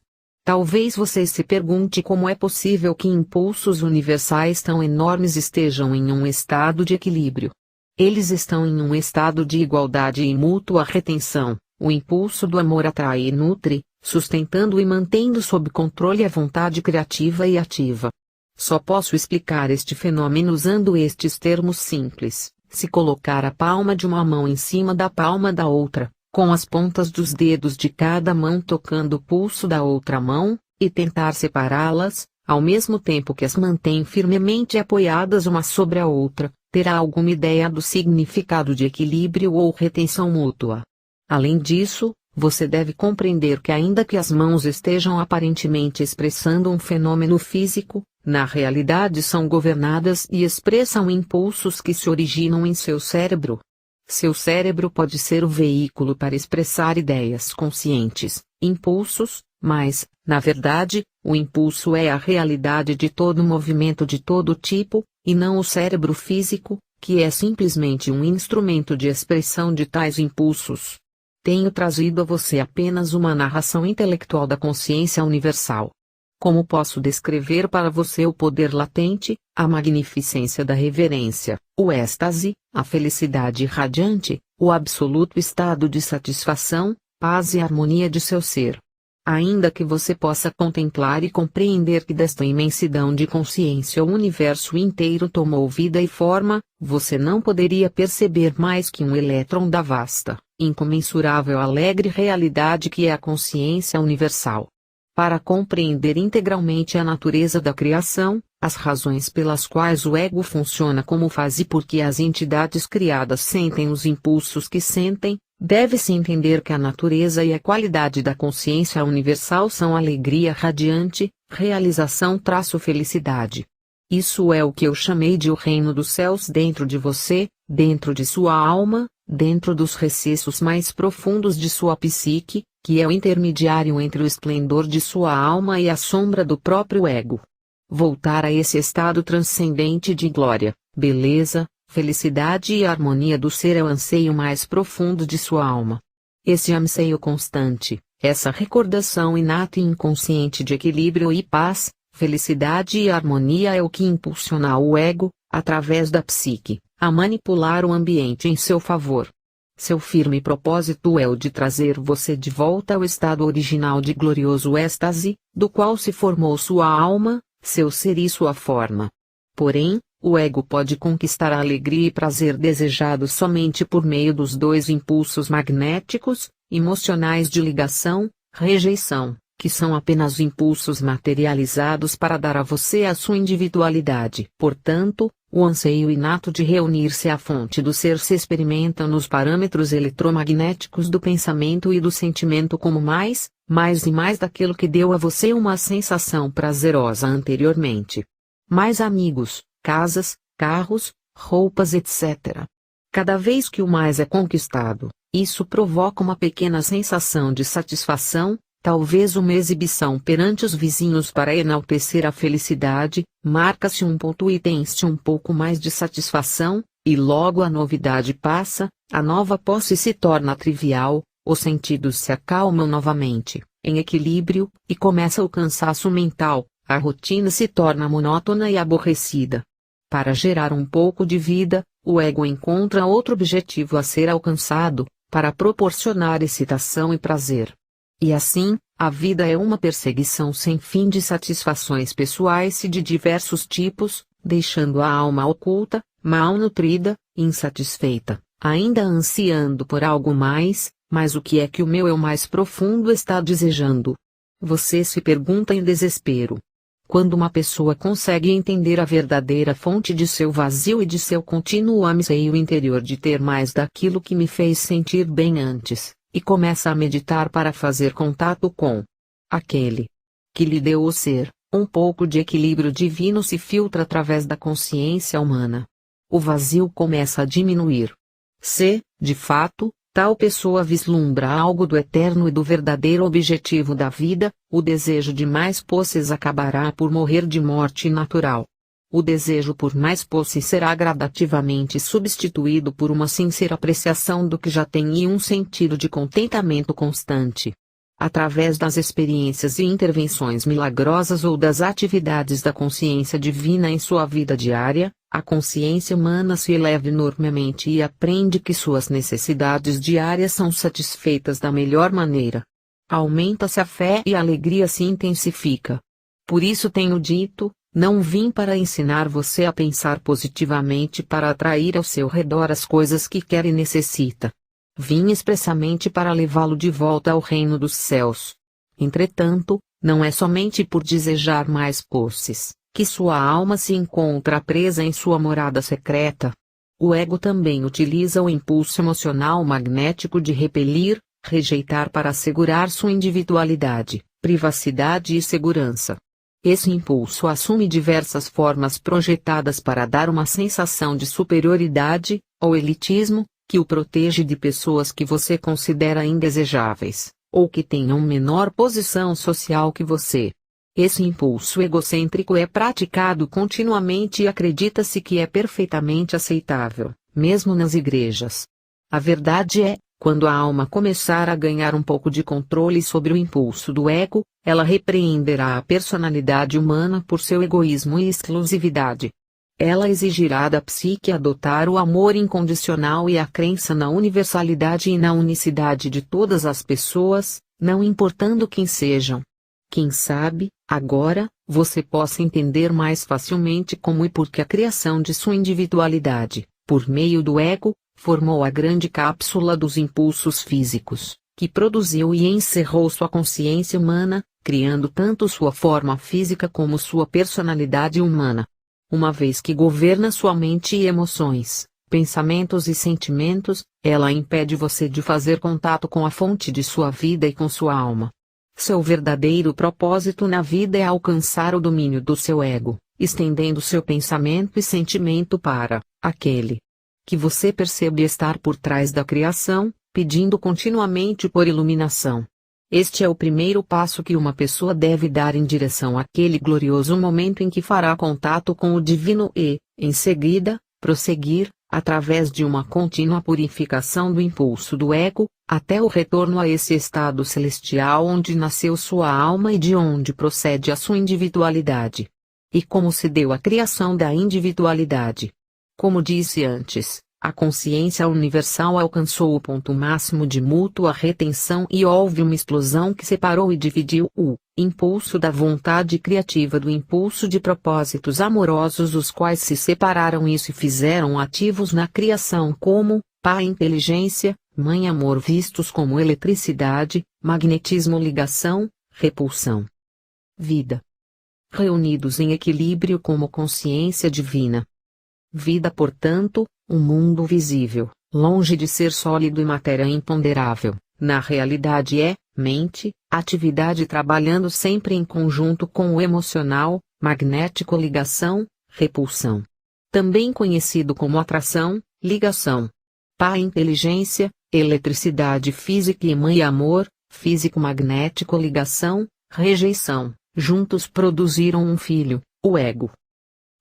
Talvez você se pergunte como é possível que impulsos universais tão enormes estejam em um estado de equilíbrio. Eles estão em um estado de igualdade e mútua retenção. O impulso do amor atrai e nutre, sustentando e mantendo sob controle a vontade criativa e ativa. Só posso explicar este fenômeno usando estes termos simples: se colocar a palma de uma mão em cima da palma da outra, com as pontas dos dedos de cada mão tocando o pulso da outra mão, e tentar separá-las, ao mesmo tempo que as mantém firmemente apoiadas uma sobre a outra, terá alguma ideia do significado de equilíbrio ou retenção mútua. Além disso, você deve compreender que ainda que as mãos estejam aparentemente expressando um fenômeno físico, na realidade são governadas e expressam impulsos que se originam em seu cérebro. Seu cérebro pode ser o veículo para expressar ideias conscientes, impulsos, mas, na verdade, o impulso é a realidade de todo movimento de todo tipo, e não o cérebro físico, que é simplesmente um instrumento de expressão de tais impulsos. Tenho trazido a você apenas uma narração intelectual da consciência universal. Como posso descrever para você o poder latente, a magnificência da reverência, o êxtase, a felicidade radiante, o absoluto estado de satisfação, paz e harmonia de seu ser? Ainda que você possa contemplar e compreender que desta imensidão de consciência o universo inteiro tomou vida e forma, você não poderia perceber mais que um elétron da vasta, incomensurável alegre realidade que é a consciência universal. Para compreender integralmente a natureza da criação, as razões pelas quais o ego funciona como faz e por que as entidades criadas sentem os impulsos que sentem, deve-se entender que a natureza e a qualidade da consciência universal são alegria radiante, realização-felicidade. Isso é o que eu chamei de o reino dos céus dentro de você, dentro de sua alma, dentro dos recessos mais profundos de sua psique, que é o intermediário entre o esplendor de sua alma e a sombra do próprio ego. voltar a esse estado transcendente de glória, beleza, felicidade e harmonia do ser é o anseio mais profundo de sua alma. Esse anseio constante, essa recordação inata e inconsciente de equilíbrio e paz, felicidade e harmonia é o que impulsiona o ego, através da psique, a manipular o ambiente em seu favor. Seu firme propósito é o de trazer você de volta ao estado original de glorioso êxtase, do qual se formou sua alma, seu ser e sua forma. Porém, o ego pode conquistar a alegria e prazer desejados somente por meio dos dois impulsos magnéticos, emocionais de ligação, rejeição, que são apenas impulsos materializados para dar a você a sua individualidade. Portanto, o anseio inato de reunir-se à fonte do ser se experimenta nos parâmetros eletromagnéticos do pensamento e do sentimento como mais e mais daquilo que deu a você uma sensação prazerosa anteriormente. Mais amigos, casas, carros, roupas, etc. Cada vez que o mais é conquistado, isso provoca uma pequena sensação de satisfação, talvez uma exibição perante os vizinhos para enaltecer a felicidade, marca-se um ponto e tem-se um pouco mais de satisfação, e logo a novidade passa, a nova posse se torna trivial, os sentidos se acalmam novamente, em equilíbrio, e começa o cansaço mental, a rotina se torna monótona e aborrecida. Para gerar um pouco de vida, o ego encontra outro objetivo a ser alcançado, para proporcionar excitação e prazer. E assim, a vida é uma perseguição sem fim de satisfações pessoais e de diversos tipos, deixando a alma oculta, mal nutrida, insatisfeita, ainda ansiando por algo mais, mas o que é que o meu eu mais profundo está desejando? Você se pergunta em desespero. Quando uma pessoa consegue entender a verdadeira fonte de seu vazio e de seu contínuo anseio interior de ter mais daquilo que me fez sentir bem antes, e começa a meditar para fazer contato com aquele que lhe deu o ser, um pouco de equilíbrio divino se filtra através da consciência humana. O vazio começa a diminuir. Se, de fato, tal pessoa vislumbra algo do eterno e do verdadeiro objetivo da vida, o desejo de mais posses acabará por morrer de morte natural. O desejo por mais posse será gradativamente substituído por uma sincera apreciação do que já tem e um sentido de contentamento constante. Através das experiências e intervenções milagrosas ou das atividades da consciência divina em sua vida diária, a consciência humana se eleva enormemente e aprende que suas necessidades diárias são satisfeitas da melhor maneira. Aumenta-se a fé e a alegria se intensifica. Por isso tenho dito, não vim para ensinar você a pensar positivamente para atrair ao seu redor as coisas que quer e necessita. Vim expressamente para levá-lo de volta ao reino dos céus. Entretanto, não é somente por desejar mais posses, que sua alma se encontra presa em sua morada secreta. O ego também utiliza o impulso emocional magnético de repelir, rejeitar para assegurar sua individualidade, privacidade e segurança. Esse impulso assume diversas formas projetadas para dar uma sensação de superioridade, ou elitismo, que o protege de pessoas que você considera indesejáveis, ou que tenham menor posição social que você. Esse impulso egocêntrico é praticado continuamente e acredita-se que é perfeitamente aceitável, mesmo nas igrejas. A verdade é, quando a alma começar a ganhar um pouco de controle sobre o impulso do ego, ela repreenderá a personalidade humana por seu egoísmo e exclusividade. Ela exigirá da psique adotar o amor incondicional e a crença na universalidade e na unicidade de todas as pessoas, não importando quem sejam. Quem sabe, agora, você possa entender mais facilmente como e por que a criação de sua individualidade, por meio do ego, formou a grande cápsula dos impulsos físicos, que produziu e encerrou sua consciência humana, criando tanto sua forma física como sua personalidade humana. Uma vez que governa sua mente e emoções, pensamentos e sentimentos, ela impede você de fazer contato com a fonte de sua vida e com sua alma. Seu verdadeiro propósito na vida é alcançar o domínio do seu ego, estendendo seu pensamento e sentimento para aquele que você percebe estar por trás da criação, pedindo continuamente por iluminação. Este é o primeiro passo que uma pessoa deve dar em direção àquele glorioso momento em que fará contato com o divino e, em seguida, prosseguir, através de uma contínua purificação do impulso do ego, até o retorno a esse estado celestial onde nasceu sua alma e de onde procede a sua individualidade. E como se deu a criação da individualidade? Como disse antes, a consciência universal alcançou o ponto máximo de mútua retenção e houve uma explosão que separou e dividiu o impulso da vontade criativa do impulso de propósitos amorosos, os quais se separaram e se fizeram ativos na criação como Pai inteligência, Mãe amor, vistos como eletricidade, magnetismo, ligação, repulsão, vida. Reunidos em equilíbrio como consciência divina. Vida, portanto, um mundo visível, longe de ser sólido e matéria imponderável, na realidade é mente, atividade trabalhando sempre em conjunto com o emocional, magnético, ligação, repulsão. Também conhecido como atração, ligação. Pai inteligência, eletricidade física e mãe amor, físico-magnético, ligação, rejeição, juntos produziram um filho, o ego.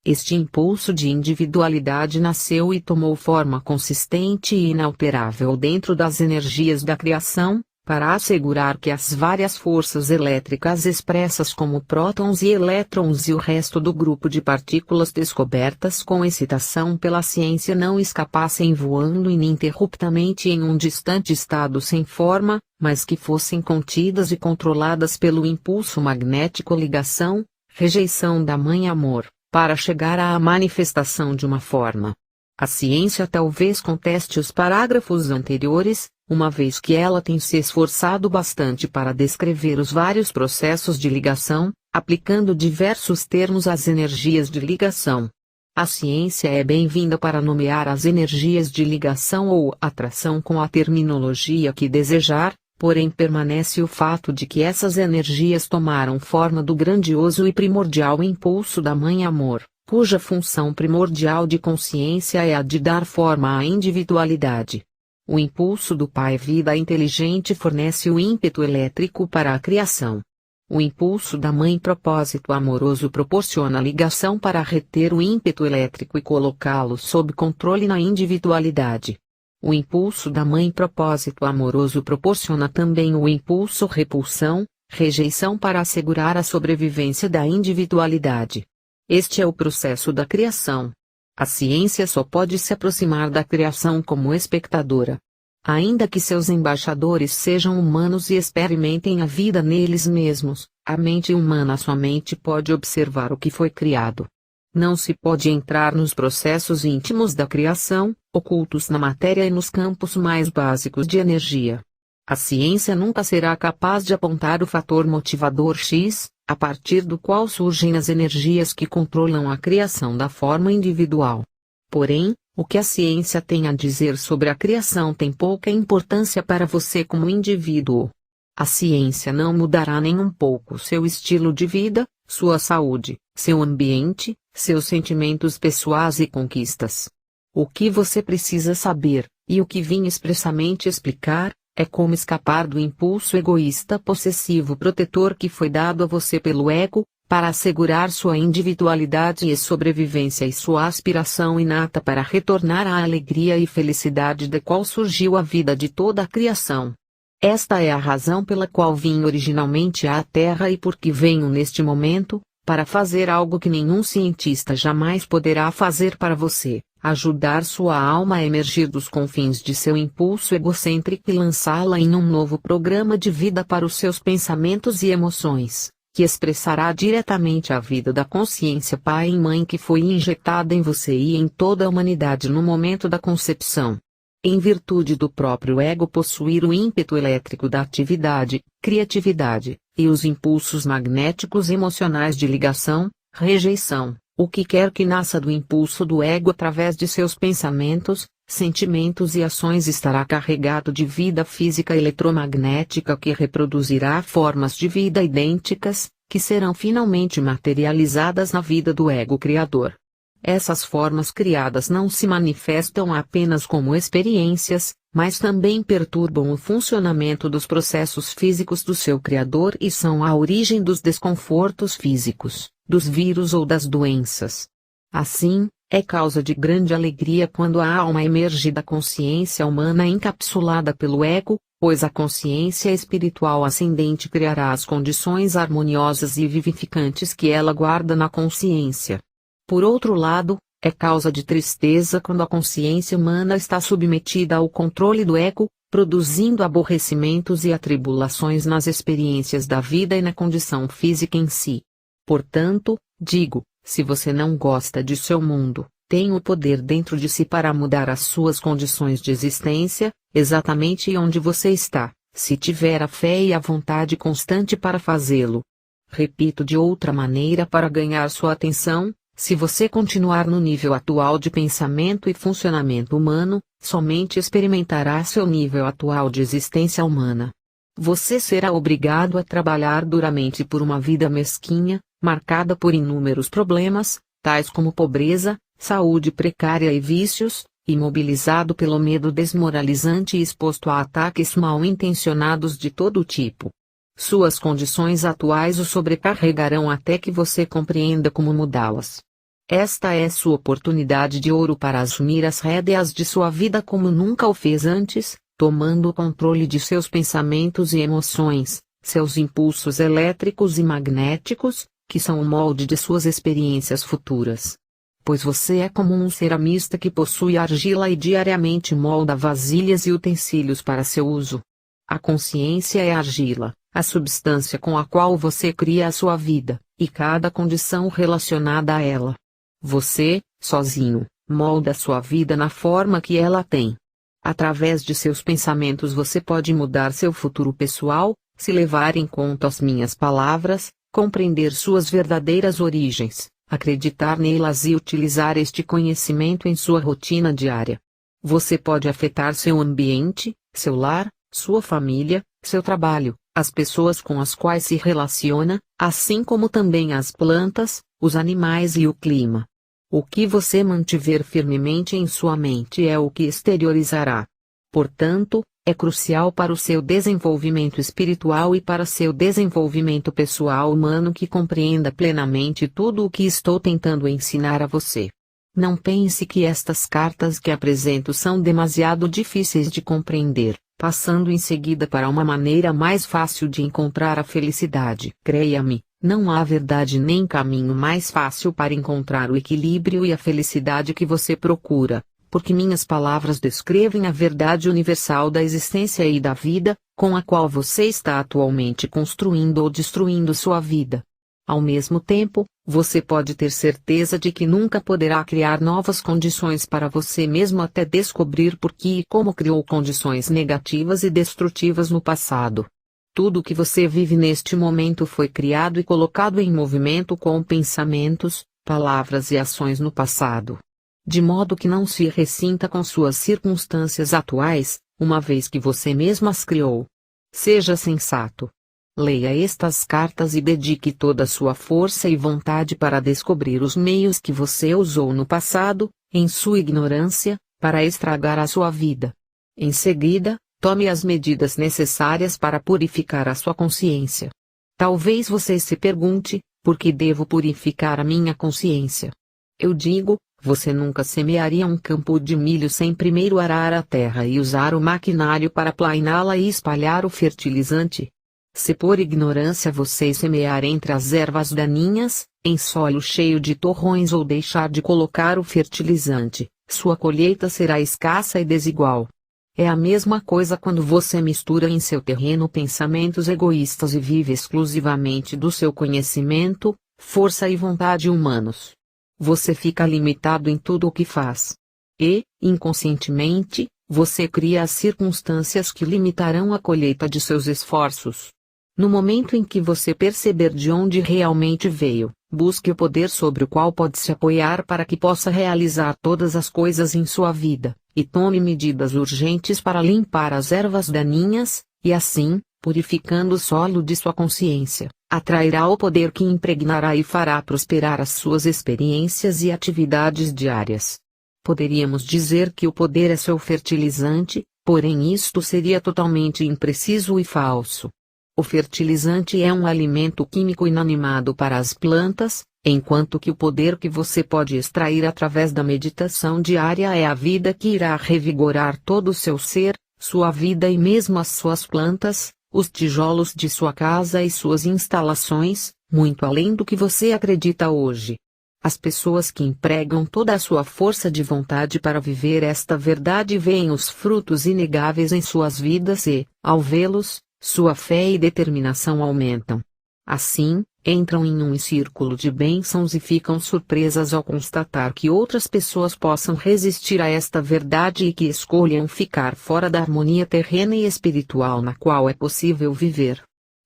Este impulso de individualidade nasceu e tomou forma consistente e inalterável dentro das energias da criação, para assegurar que as várias forças elétricas expressas como prótons e elétrons e o resto do grupo de partículas descobertas com excitação pela ciência não escapassem voando ininterruptamente em um distante estado sem forma, mas que fossem contidas e controladas pelo impulso magnético, ligação, rejeição da mãe amor, para chegar à manifestação de uma forma. A ciência talvez conteste os parágrafos anteriores, uma vez que ela tem se esforçado bastante para descrever os vários processos de ligação, aplicando diversos termos às energias de ligação. A ciência é bem-vinda para nomear as energias de ligação ou atração com a terminologia que desejar, porém permanece o fato de que essas energias tomaram forma do grandioso e primordial impulso da Mãe Amor, cuja função primordial de consciência é a de dar forma à individualidade. O impulso do Pai Vida Inteligente fornece o ímpeto elétrico para a criação. O impulso da Mãe Propósito Amoroso proporciona a ligação para reter o ímpeto elétrico e colocá-lo sob controle na individualidade. O impulso da Mãe Propósito Amoroso proporciona também o impulso repulsão, rejeição para assegurar a sobrevivência da individualidade. Este é o processo da criação. A ciência só pode se aproximar da criação como espectadora. Ainda que seus embaixadores sejam humanos e experimentem a vida neles mesmos, a mente humana somente pode observar o que foi criado. Não se pode entrar nos processos íntimos da criação, ocultos na matéria e nos campos mais básicos de energia. A ciência nunca será capaz de apontar o fator motivador X, a partir do qual surgem as energias que controlam a criação da forma individual. Porém, o que a ciência tem a dizer sobre a criação tem pouca importância para você como indivíduo. A ciência não mudará nem um pouco seu estilo de vida, sua saúde, seu ambiente, seus sentimentos pessoais e conquistas. O que você precisa saber, e o que vim expressamente explicar, é como escapar do impulso egoísta possessivo protetor que foi dado a você pelo ego, para assegurar sua individualidade e sobrevivência e sua aspiração inata para retornar à alegria e felicidade da qual surgiu a vida de toda a criação. Esta é a razão pela qual vim originalmente à Terra e por que venho neste momento, para fazer algo que nenhum cientista jamais poderá fazer para você. Ajudar sua alma a emergir dos confins de seu impulso egocêntrico e lançá-la em um novo programa de vida para os seus pensamentos e emoções, que expressará diretamente a vida da consciência pai e mãe que foi injetada em você e em toda a humanidade no momento da concepção. Em virtude do próprio ego possuir o ímpeto elétrico da atividade, criatividade, e os impulsos magnéticos emocionais de ligação, rejeição. O que quer que nasça do impulso do ego através de seus pensamentos, sentimentos e ações estará carregado de vida física eletromagnética que reproduzirá formas de vida idênticas, que serão finalmente materializadas na vida do ego criador. Essas formas criadas não se manifestam apenas como experiências, mas também perturbam o funcionamento dos processos físicos do seu criador e são a origem dos desconfortos físicos, dos vírus ou das doenças. Assim, é causa de grande alegria quando a alma emerge da consciência humana encapsulada pelo ego, pois a consciência espiritual ascendente criará as condições harmoniosas e vivificantes que ela guarda na consciência. Por outro lado, é causa de tristeza quando a consciência humana está submetida ao controle do ego, produzindo aborrecimentos e atribulações nas experiências da vida e na condição física em si. Portanto, digo, se você não gosta de seu mundo, tem o poder dentro de si para mudar as suas condições de existência, exatamente onde você está, se tiver a fé e a vontade constante para fazê-lo. Repito de outra maneira para ganhar sua atenção. Se você continuar no nível atual de pensamento e funcionamento humano, somente experimentará seu nível atual de existência humana. Você será obrigado a trabalhar duramente por uma vida mesquinha, marcada por inúmeros problemas, tais como pobreza, saúde precária e vícios, imobilizado pelo medo desmoralizante e exposto a ataques mal intencionados de todo tipo. Suas condições atuais o sobrecarregarão até que você compreenda como mudá-las. Esta é sua oportunidade de ouro para assumir as rédeas de sua vida como nunca o fez antes, tomando o controle de seus pensamentos e emoções, seus impulsos elétricos e magnéticos, que são o molde de suas experiências futuras. Pois você é como um ceramista que possui argila e diariamente molda vasilhas e utensílios para seu uso. A consciência é a argila, a substância com a qual você cria a sua vida, e cada condição relacionada a ela. Você, sozinho, molda a sua vida na forma que ela tem. Através de seus pensamentos você pode mudar seu futuro pessoal, se levar em conta as minhas palavras, compreender suas verdadeiras origens, acreditar nelas e utilizar este conhecimento em sua rotina diária. Você pode afetar seu ambiente, seu lar, sua família, seu trabalho, as pessoas com as quais se relaciona, assim como também as plantas, os animais e o clima. O que você mantiver firmemente em sua mente é o que exteriorizará. Portanto, é crucial para o seu desenvolvimento espiritual e para seu desenvolvimento pessoal humano que compreenda plenamente tudo o que estou tentando ensinar a você. Não pense que estas cartas que apresento são demasiado difíceis de compreender, passando em seguida para uma maneira mais fácil de encontrar a felicidade. Creia-me, não há verdade nem caminho mais fácil para encontrar o equilíbrio e a felicidade que você procura, porque minhas palavras descrevem a verdade universal da existência e da vida, com a qual você está atualmente construindo ou destruindo sua vida. Ao mesmo tempo, você pode ter certeza de que nunca poderá criar novas condições para você mesmo até descobrir por que e como criou condições negativas e destrutivas no passado. Tudo o que você vive neste momento foi criado e colocado em movimento com pensamentos, palavras e ações no passado. De modo que não se ressinta com suas circunstâncias atuais, uma vez que você mesmo as criou. Seja sensato. Leia estas cartas e dedique toda a sua força e vontade para descobrir os meios que você usou no passado, em sua ignorância, para estragar a sua vida. Em seguida, tome as medidas necessárias para purificar a sua consciência. Talvez você se pergunte, por que devo purificar a minha consciência? Eu digo, você nunca semearia um campo de milho sem primeiro arar a terra e usar o maquinário para plainá-la e espalhar o fertilizante. Se por ignorância você semear entre as ervas daninhas, em solo cheio de torrões ou deixar de colocar o fertilizante, sua colheita será escassa e desigual. É a mesma coisa quando você mistura em seu terreno pensamentos egoístas e vive exclusivamente do seu conhecimento, força e vontade humanos. Você fica limitado em tudo o que faz. E, inconscientemente, você cria as circunstâncias que limitarão a colheita de seus esforços. No momento em que você perceber de onde realmente veio, busque o poder sobre o qual pode se apoiar para que possa realizar todas as coisas em sua vida, e tome medidas urgentes para limpar as ervas daninhas, e assim, purificando o solo de sua consciência, atrairá o poder que impregnará e fará prosperar as suas experiências e atividades diárias. Poderíamos dizer que o poder é seu fertilizante, Porém isto seria totalmente impreciso e falso. O fertilizante é um alimento químico inanimado para as plantas, enquanto que o poder que você pode extrair através da meditação diária é a vida que irá revigorar todo o seu ser, sua vida e mesmo as suas plantas, os tijolos de sua casa e suas instalações, muito além do que você acredita hoje. As pessoas que empregam toda a sua força de vontade para viver esta verdade veem os frutos inegáveis em suas vidas e, ao vê-los, sua fé e determinação aumentam. Assim, entram em um círculo de bênçãos e ficam surpresas ao constatar que outras pessoas possam resistir a esta verdade e que escolham ficar fora da harmonia terrena e espiritual na qual é possível viver.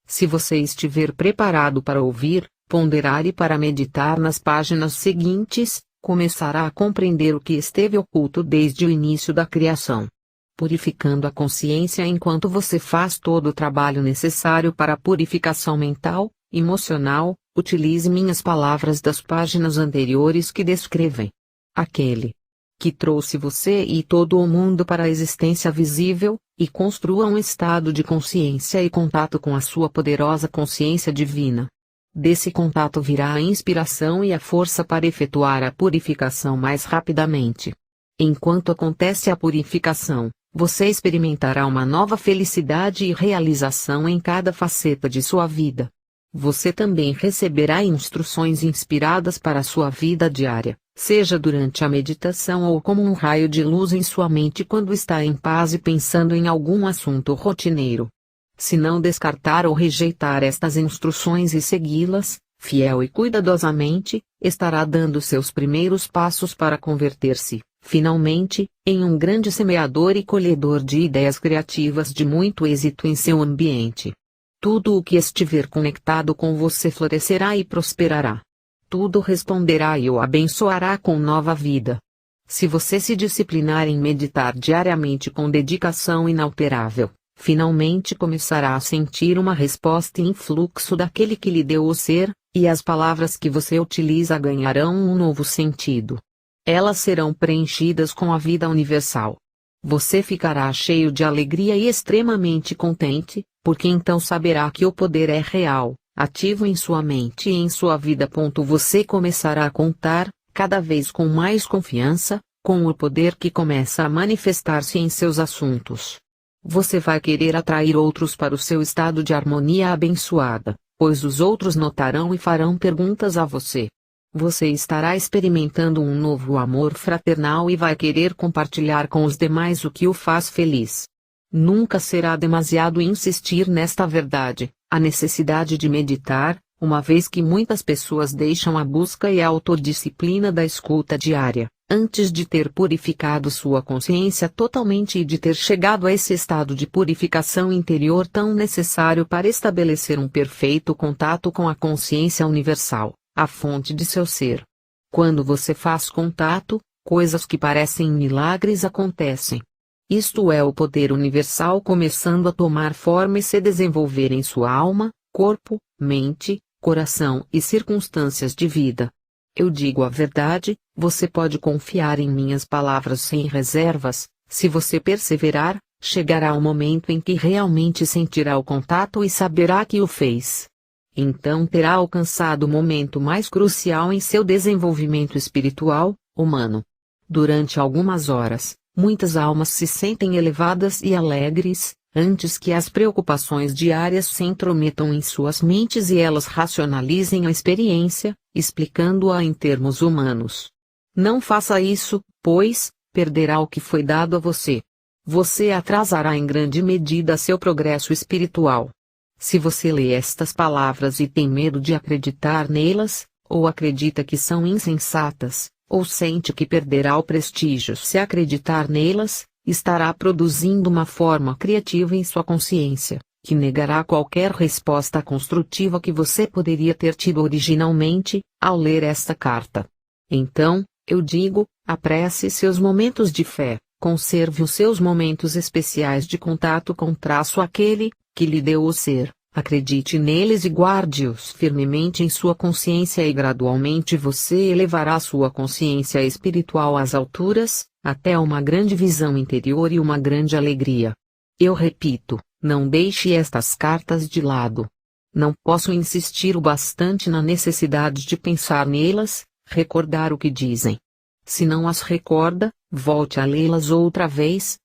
Se você estiver preparado para ouvir, ponderar e para meditar nas páginas seguintes, começará a compreender o que esteve oculto desde o início da criação. Purificando a consciência enquanto você faz todo o trabalho necessário para a purificação mental, emocional, utilize minhas palavras das páginas anteriores que descrevem. Aquele que trouxe você e todo o mundo para a existência visível, e construa um estado de consciência e contato com a sua poderosa consciência divina. Desse contato virá a inspiração e a força para efetuar a purificação mais rapidamente. Enquanto acontece a purificação, você experimentará uma nova felicidade e realização em cada faceta de sua vida. Você também receberá instruções inspiradas para a sua vida diária, seja durante a meditação ou como um raio de luz em sua mente quando está em paz e pensando em algum assunto rotineiro. Se não descartar ou rejeitar estas instruções e segui-las, fiel e cuidadosamente, estará dando seus primeiros passos para converter-se, finalmente, em um grande semeador e colhedor de ideias criativas de muito êxito em seu ambiente. Tudo o que estiver conectado com você florescerá e prosperará. Tudo responderá e o abençoará com nova vida. Se você se disciplinar em meditar diariamente com dedicação inalterável, finalmente começará a sentir uma resposta e influxo daquele que lhe deu o ser, e as palavras que você utiliza ganharão um novo sentido. Elas serão preenchidas com a vida universal. Você ficará cheio de alegria e extremamente contente, porque então saberá que o poder é real, ativo em sua mente e em sua vida. Você começará a contar, cada vez com mais confiança, com o poder que começa a manifestar-se em seus assuntos. Você vai querer atrair outros para o seu estado de harmonia abençoada, pois os outros notarão e farão perguntas a você. Você estará experimentando um novo amor fraternal e vai querer compartilhar com os demais o que o faz feliz. Nunca será demasiado insistir nesta verdade, a necessidade de meditar, uma vez que muitas pessoas deixam a busca e a autodisciplina da escuta diária, antes de ter purificado sua consciência totalmente e de ter chegado a esse estado de purificação interior tão necessário para estabelecer um perfeito contato com a consciência universal, a fonte de seu ser. Quando você faz contato, coisas que parecem milagres acontecem. Isto é o poder universal começando a tomar forma e se desenvolver em sua alma, corpo, mente, coração e circunstâncias de vida. Eu digo a verdade, você pode confiar em minhas palavras sem reservas. Se você perseverar, chegará o momento em que realmente sentirá o contato e saberá que o fez. Então terá alcançado o momento mais crucial em seu desenvolvimento espiritual, humano. Durante algumas horas, muitas almas se sentem elevadas e alegres, antes que as preocupações diárias se intrometam em suas mentes e elas racionalizem a experiência, explicando-a em termos humanos. Não faça isso, pois, perderá o que foi dado a você. Você atrasará em grande medida seu progresso espiritual. Se você lê estas palavras e tem medo de acreditar nelas, ou acredita que são insensatas, ou sente que perderá o prestígio se acreditar nelas, estará produzindo uma forma criativa em sua consciência, que negará qualquer resposta construtiva que você poderia ter tido originalmente, ao ler esta carta. Então, eu digo, apresse seus momentos de fé, conserve os seus momentos especiais de contato com aquele que lhe deu o ser, acredite neles e guarde-os firmemente em sua consciência e gradualmente você elevará sua consciência espiritual às alturas, até uma grande visão interior e uma grande alegria. Eu repito, não deixe estas cartas de lado. Não posso insistir o bastante na necessidade de pensar nelas, recordar o que dizem. Se não as recorda, volte a lê-las outra vez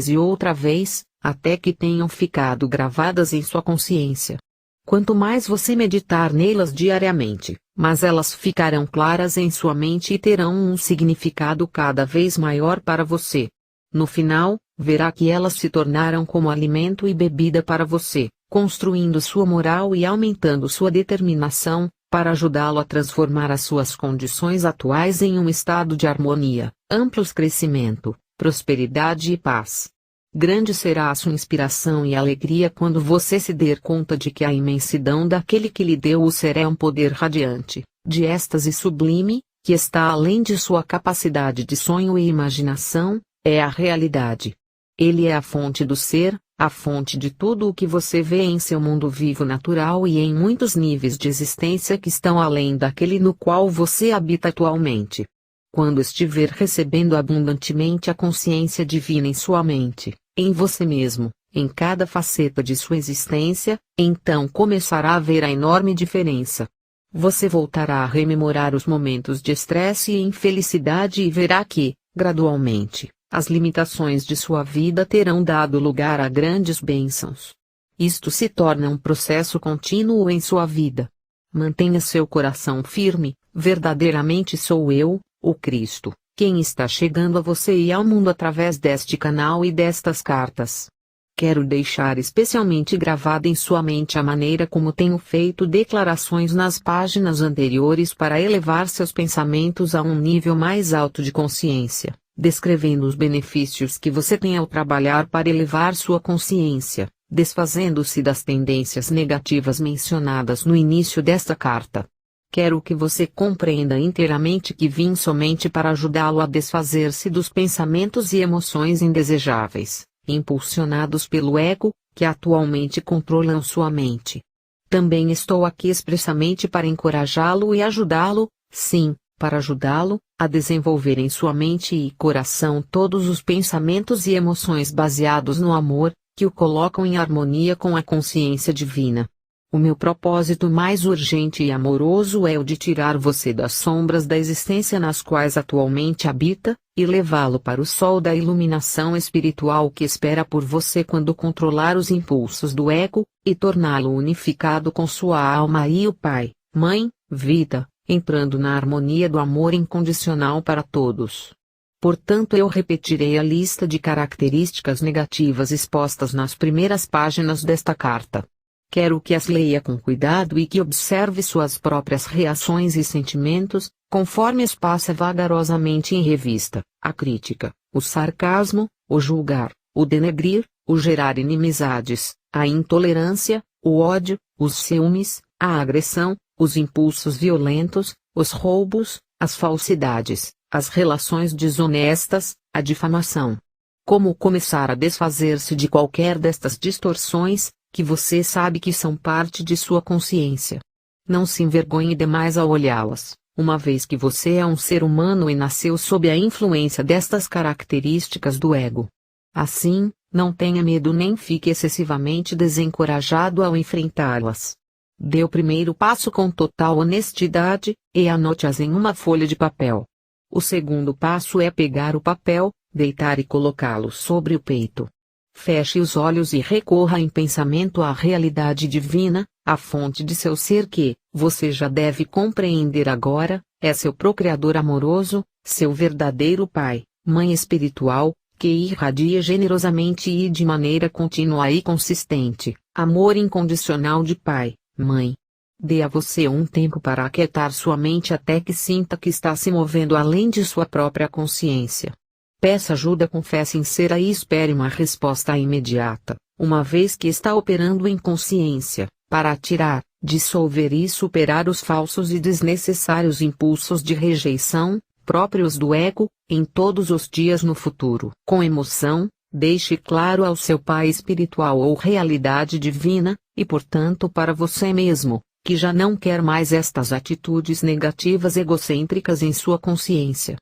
e outra vez, até que tenham ficado gravadas em sua consciência. Quanto mais você meditar nelas diariamente, mas elas ficarão claras em sua mente e terão um significado cada vez maior para você. No final, verá que elas se tornaram como alimento e bebida para você, construindo sua moral e aumentando sua determinação, para ajudá-lo a transformar as suas condições atuais em um estado de harmonia, amplos crescimento, prosperidade e paz. Grande será a sua inspiração e alegria quando você se der conta de que a imensidão daquele que lhe deu o ser é um poder radiante, de êxtase sublime, que está além de sua capacidade de sonho e imaginação, é a realidade. Ele é a fonte do ser, a fonte de tudo o que você vê em seu mundo vivo natural e em muitos níveis de existência que estão além daquele no qual você habita atualmente. Quando estiver recebendo abundantemente a consciência divina em sua mente, em você mesmo, em cada faceta de sua existência, então começará a ver a enorme diferença. Você voltará a rememorar os momentos de estresse e infelicidade e verá que, gradualmente, as limitações de sua vida terão dado lugar a grandes bênçãos. Isto se torna um processo contínuo em sua vida. Mantenha seu coração firme, verdadeiramente sou eu, o Cristo, quem está chegando a você e ao mundo através deste canal e destas cartas. Quero deixar especialmente gravada em sua mente a maneira como tenho feito declarações nas páginas anteriores para elevar seus pensamentos a um nível mais alto de consciência, descrevendo os benefícios que você tem ao trabalhar para elevar sua consciência, desfazendo-se das tendências negativas mencionadas no início desta carta. Quero que você compreenda inteiramente que vim somente para ajudá-lo a desfazer-se dos pensamentos e emoções indesejáveis, impulsionados pelo ego, que atualmente controlam sua mente. Também estou aqui expressamente para encorajá-lo e ajudá-lo, sim, para ajudá-lo, a desenvolver em sua mente e coração todos os pensamentos e emoções baseados no amor, que o colocam em harmonia com a consciência divina. O meu propósito mais urgente e amoroso é o de tirar você das sombras da existência nas quais atualmente habita, e levá-lo para o sol da iluminação espiritual que espera por você quando controlar os impulsos do ego, e torná-lo unificado com sua alma e o Pai, Mãe, Vida, entrando na harmonia do amor incondicional para todos. Portanto, eu repetirei a lista de características negativas expostas nas primeiras páginas desta carta. Quero que as leia com cuidado e que observe suas próprias reações e sentimentos, conforme as passa vagarosamente em revista: a crítica, o sarcasmo, o julgar, o denegrir, o gerar inimizades, a intolerância, o ódio, os ciúmes, a agressão, os impulsos violentos, os roubos, as falsidades, as relações desonestas, a difamação. Como começar a desfazer-se de qualquer destas distorções, que você sabe que são parte de sua consciência. Não se envergonhe demais ao olhá-las, uma vez que você é um ser humano e nasceu sob a influência destas características do ego. Assim, não tenha medo nem fique excessivamente desencorajado ao enfrentá-las. Dê o primeiro passo com total honestidade, e anote-as em uma folha de papel. O segundo passo é pegar o papel, deitar e colocá-lo sobre o peito. Feche os olhos e recorra em pensamento à realidade divina, a fonte de seu ser que, você já deve compreender agora, é seu procriador amoroso, seu verdadeiro Pai, Mãe espiritual, que irradia generosamente e de maneira contínua e consistente, amor incondicional de Pai, Mãe. Dê a você um tempo para aquietar sua mente até que sinta que está se movendo além de sua própria consciência. Peça ajuda com fé sincera e espere uma resposta imediata, uma vez que está operando em consciência, para atirar, dissolver e superar os falsos e desnecessários impulsos de rejeição, próprios do ego, em todos os dias no futuro. Com emoção, deixe claro ao seu Pai espiritual ou realidade divina, e portanto para você mesmo, que já não quer mais estas atitudes negativas egocêntricas em sua consciência.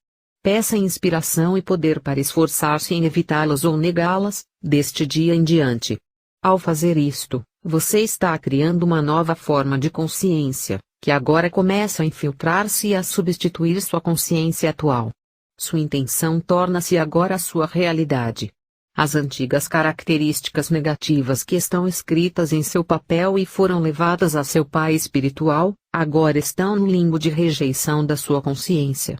Peça inspiração e poder para esforçar-se em evitá-las ou negá-las, deste dia em diante. Ao fazer isto, você está criando uma nova forma de consciência, que agora começa a infiltrar-se e a substituir sua consciência atual. Sua intenção torna-se agora a sua realidade. As antigas características negativas que estão escritas em seu papel e foram levadas a seu pai espiritual, agora estão no limbo de rejeição da sua consciência.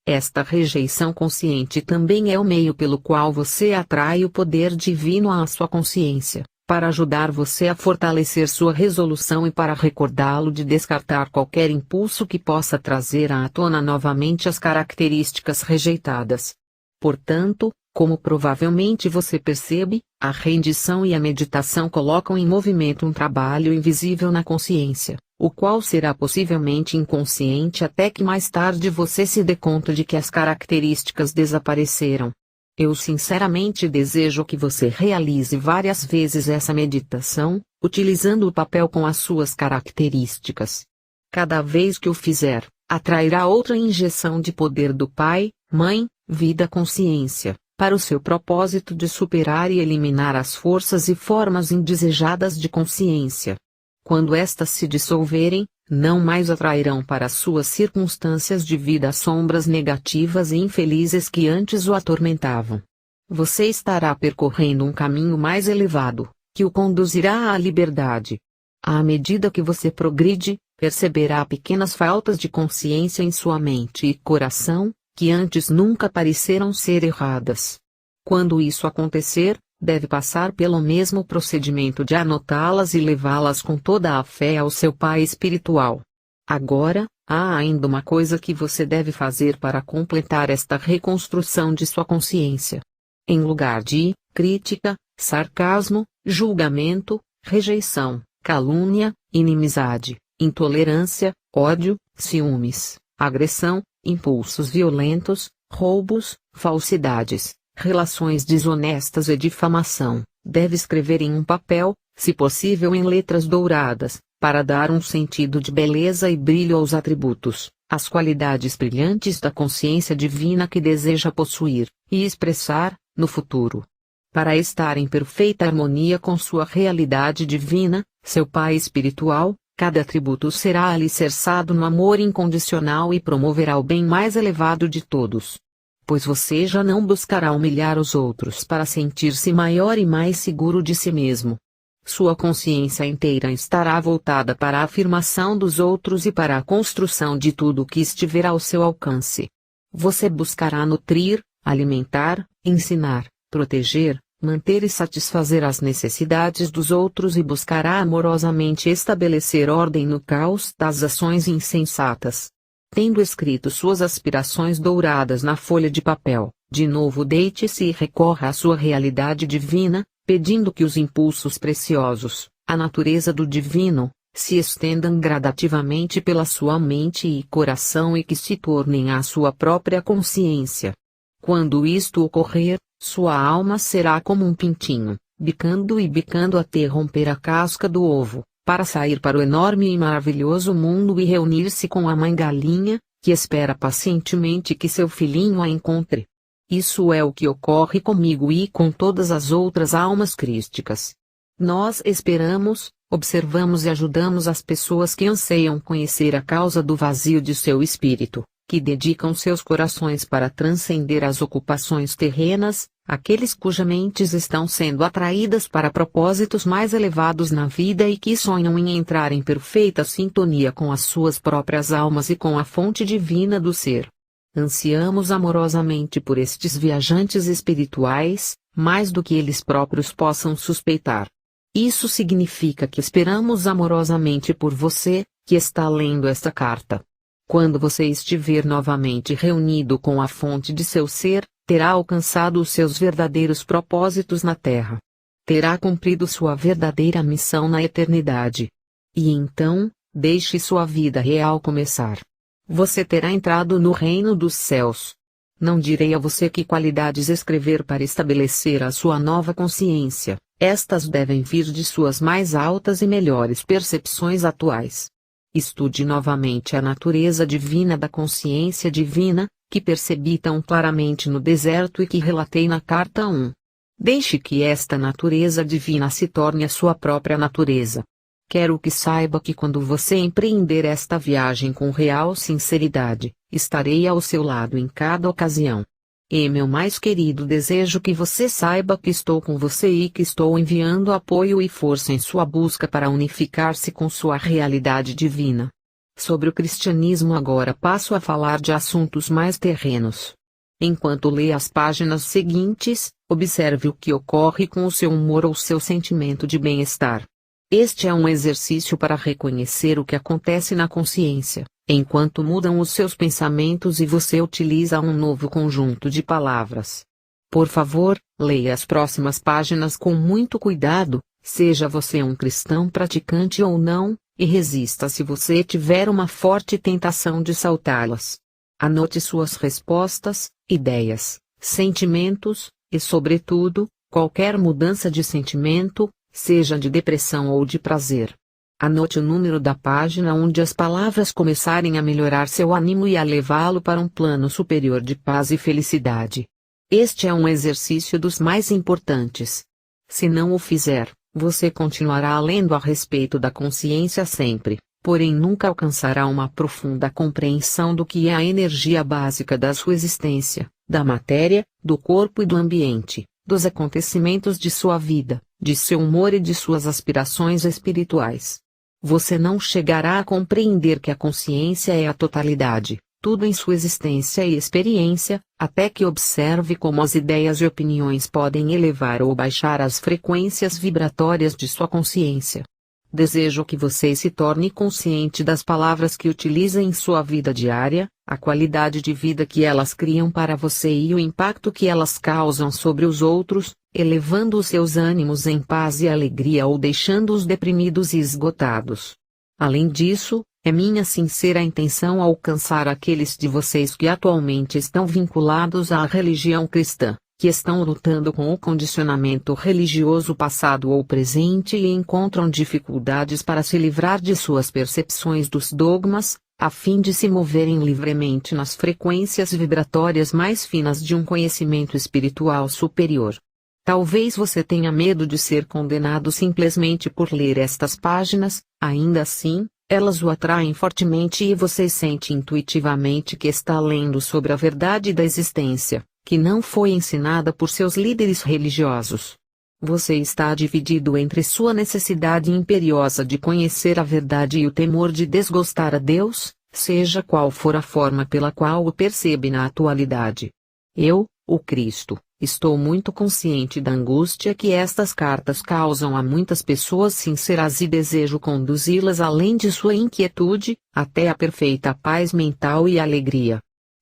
Esta rejeição consciente também é o meio pelo qual você atrai o poder divino à sua consciência, para ajudar você a fortalecer sua resolução e para recordá-lo de descartar qualquer impulso que possa trazer à tona novamente as características rejeitadas. Portanto, como provavelmente você percebe, a rendição e a meditação colocam em movimento um trabalho invisível na consciência, o qual será possivelmente inconsciente até que mais tarde você se dê conta de que as características desapareceram. Eu sinceramente desejo que você realize várias vezes essa meditação, utilizando o papel com as suas características. Cada vez que o fizer, atrairá outra injeção de poder do Pai, Mãe, Vida, Consciência, para o seu propósito de superar e eliminar as forças e formas indesejadas de consciência. Quando estas se dissolverem, não mais atrairão para suas circunstâncias de vida as sombras negativas e infelizes que antes o atormentavam. Você estará percorrendo um caminho mais elevado, que o conduzirá à liberdade. À medida que você progride, perceberá pequenas faltas de consciência em sua mente e coração, que antes nunca pareceram ser erradas. Quando isso acontecer, deve passar pelo mesmo procedimento de anotá-las e levá-las com toda a fé ao seu pai espiritual. Agora, há ainda uma coisa que você deve fazer para completar esta reconstrução de sua consciência. Em lugar de crítica, sarcasmo, julgamento, rejeição, calúnia, inimizade, intolerância, ódio, ciúmes, agressão, impulsos violentos, roubos, falsidades, relações desonestas e difamação, deve escrever em um papel, se possível em letras douradas, para dar um sentido de beleza e brilho aos atributos, às qualidades brilhantes da consciência divina que deseja possuir e expressar no futuro. Para estar em perfeita harmonia com sua realidade divina, seu Pai espiritual, cada atributo será alicerçado no amor incondicional e promoverá o bem mais elevado de todos. Pois você já não buscará humilhar os outros para sentir-se maior e mais seguro de si mesmo. Sua consciência inteira estará voltada para a afirmação dos outros e para a construção de tudo o que estiver ao seu alcance. Você buscará nutrir, alimentar, ensinar, proteger, manter e satisfazer as necessidades dos outros e buscará amorosamente estabelecer ordem no caos das ações insensatas. Tendo escrito suas aspirações douradas na folha de papel, de novo deite-se e recorra à sua realidade divina, pedindo que os impulsos preciosos, a natureza do divino, se estendam gradativamente pela sua mente e coração e que se tornem a sua própria consciência. Quando isto ocorrer, sua alma será como um pintinho, bicando e bicando até romper a casca do ovo, para sair para o enorme e maravilhoso mundo e reunir-se com a mãe galinha, que espera pacientemente que seu filhinho a encontre. Isso é o que ocorre comigo e com todas as outras almas crísticas. Nós esperamos, observamos e ajudamos as pessoas que anseiam conhecer a causa do vazio de seu espírito, que dedicam seus corações para transcender as ocupações terrenas, aqueles cujas mentes estão sendo atraídas para propósitos mais elevados na vida e que sonham em entrar em perfeita sintonia com as suas próprias almas e com a fonte divina do ser. Ansiamos amorosamente por estes viajantes espirituais, mais do que eles próprios possam suspeitar. Isso significa que esperamos amorosamente por você, que está lendo esta carta. Quando você estiver novamente reunido com a fonte de seu ser, terá alcançado os seus verdadeiros propósitos na Terra. Terá cumprido sua verdadeira missão na eternidade. E então, deixe sua vida real começar. Você terá entrado no reino dos céus. Não direi a você que qualidades escrever para estabelecer a sua nova consciência, estas devem vir de suas mais altas e melhores percepções atuais. Estude novamente a natureza divina da consciência divina, que percebi tão claramente no deserto e que relatei na carta 1. Deixe que esta natureza divina se torne a sua própria natureza. Quero que saiba que quando você empreender esta viagem com real sinceridade, estarei ao seu lado em cada ocasião. E meu mais querido desejo que você saiba que estou com você e que estou enviando apoio e força em sua busca para unificar-se com sua realidade divina. Sobre o cristianismo agora passo a falar de assuntos mais terrenos. Enquanto lê as páginas seguintes, observe o que ocorre com o seu humor ou seu sentimento de bem-estar. Este é um exercício para reconhecer o que acontece na consciência, enquanto mudam os seus pensamentos e você utiliza um novo conjunto de palavras. Por favor, leia as próximas páginas com muito cuidado, seja você um cristão praticante ou não, e resista se você tiver uma forte tentação de saltá-las. Anote suas respostas, ideias, sentimentos, e sobretudo, qualquer mudança de sentimento, seja de depressão ou de prazer. Anote o número da página onde as palavras começarem a melhorar seu ânimo e a levá-lo para um plano superior de paz e felicidade. Este é um exercício dos mais importantes. Se não o fizer, você continuará lendo a respeito da consciência sempre, porém nunca alcançará uma profunda compreensão do que é a energia básica da sua existência, da matéria, do corpo e do ambiente, dos acontecimentos de sua vida, de seu humor e de suas aspirações espirituais. Você não chegará a compreender que a consciência é a totalidade, tudo em sua existência e experiência, até que observe como as ideias e opiniões podem elevar ou baixar as frequências vibratórias de sua consciência. Desejo que você se torne consciente das palavras que utiliza em sua vida diária, a qualidade de vida que elas criam para você e o impacto que elas causam sobre os outros, elevando os seus ânimos em paz e alegria ou deixando-os deprimidos e esgotados. Além disso, é minha sincera intenção alcançar aqueles de vocês que atualmente estão vinculados à religião cristã, que estão lutando com o condicionamento religioso passado ou presente e encontram dificuldades para se livrar de suas percepções dos dogmas, a fim de se moverem livremente nas frequências vibratórias mais finas de um conhecimento espiritual superior. Talvez você tenha medo de ser condenado simplesmente por ler estas páginas, ainda assim, elas o atraem fortemente e você sente intuitivamente que está lendo sobre a verdade da existência, que não foi ensinada por seus líderes religiosos. Você está dividido entre sua necessidade imperiosa de conhecer a verdade e o temor de desgostar a Deus, seja qual for a forma pela qual o percebe na atualidade. Eu, o Cristo, estou muito consciente da angústia que estas cartas causam a muitas pessoas sinceras e desejo conduzi-las além de sua inquietude, até a perfeita paz mental e alegria.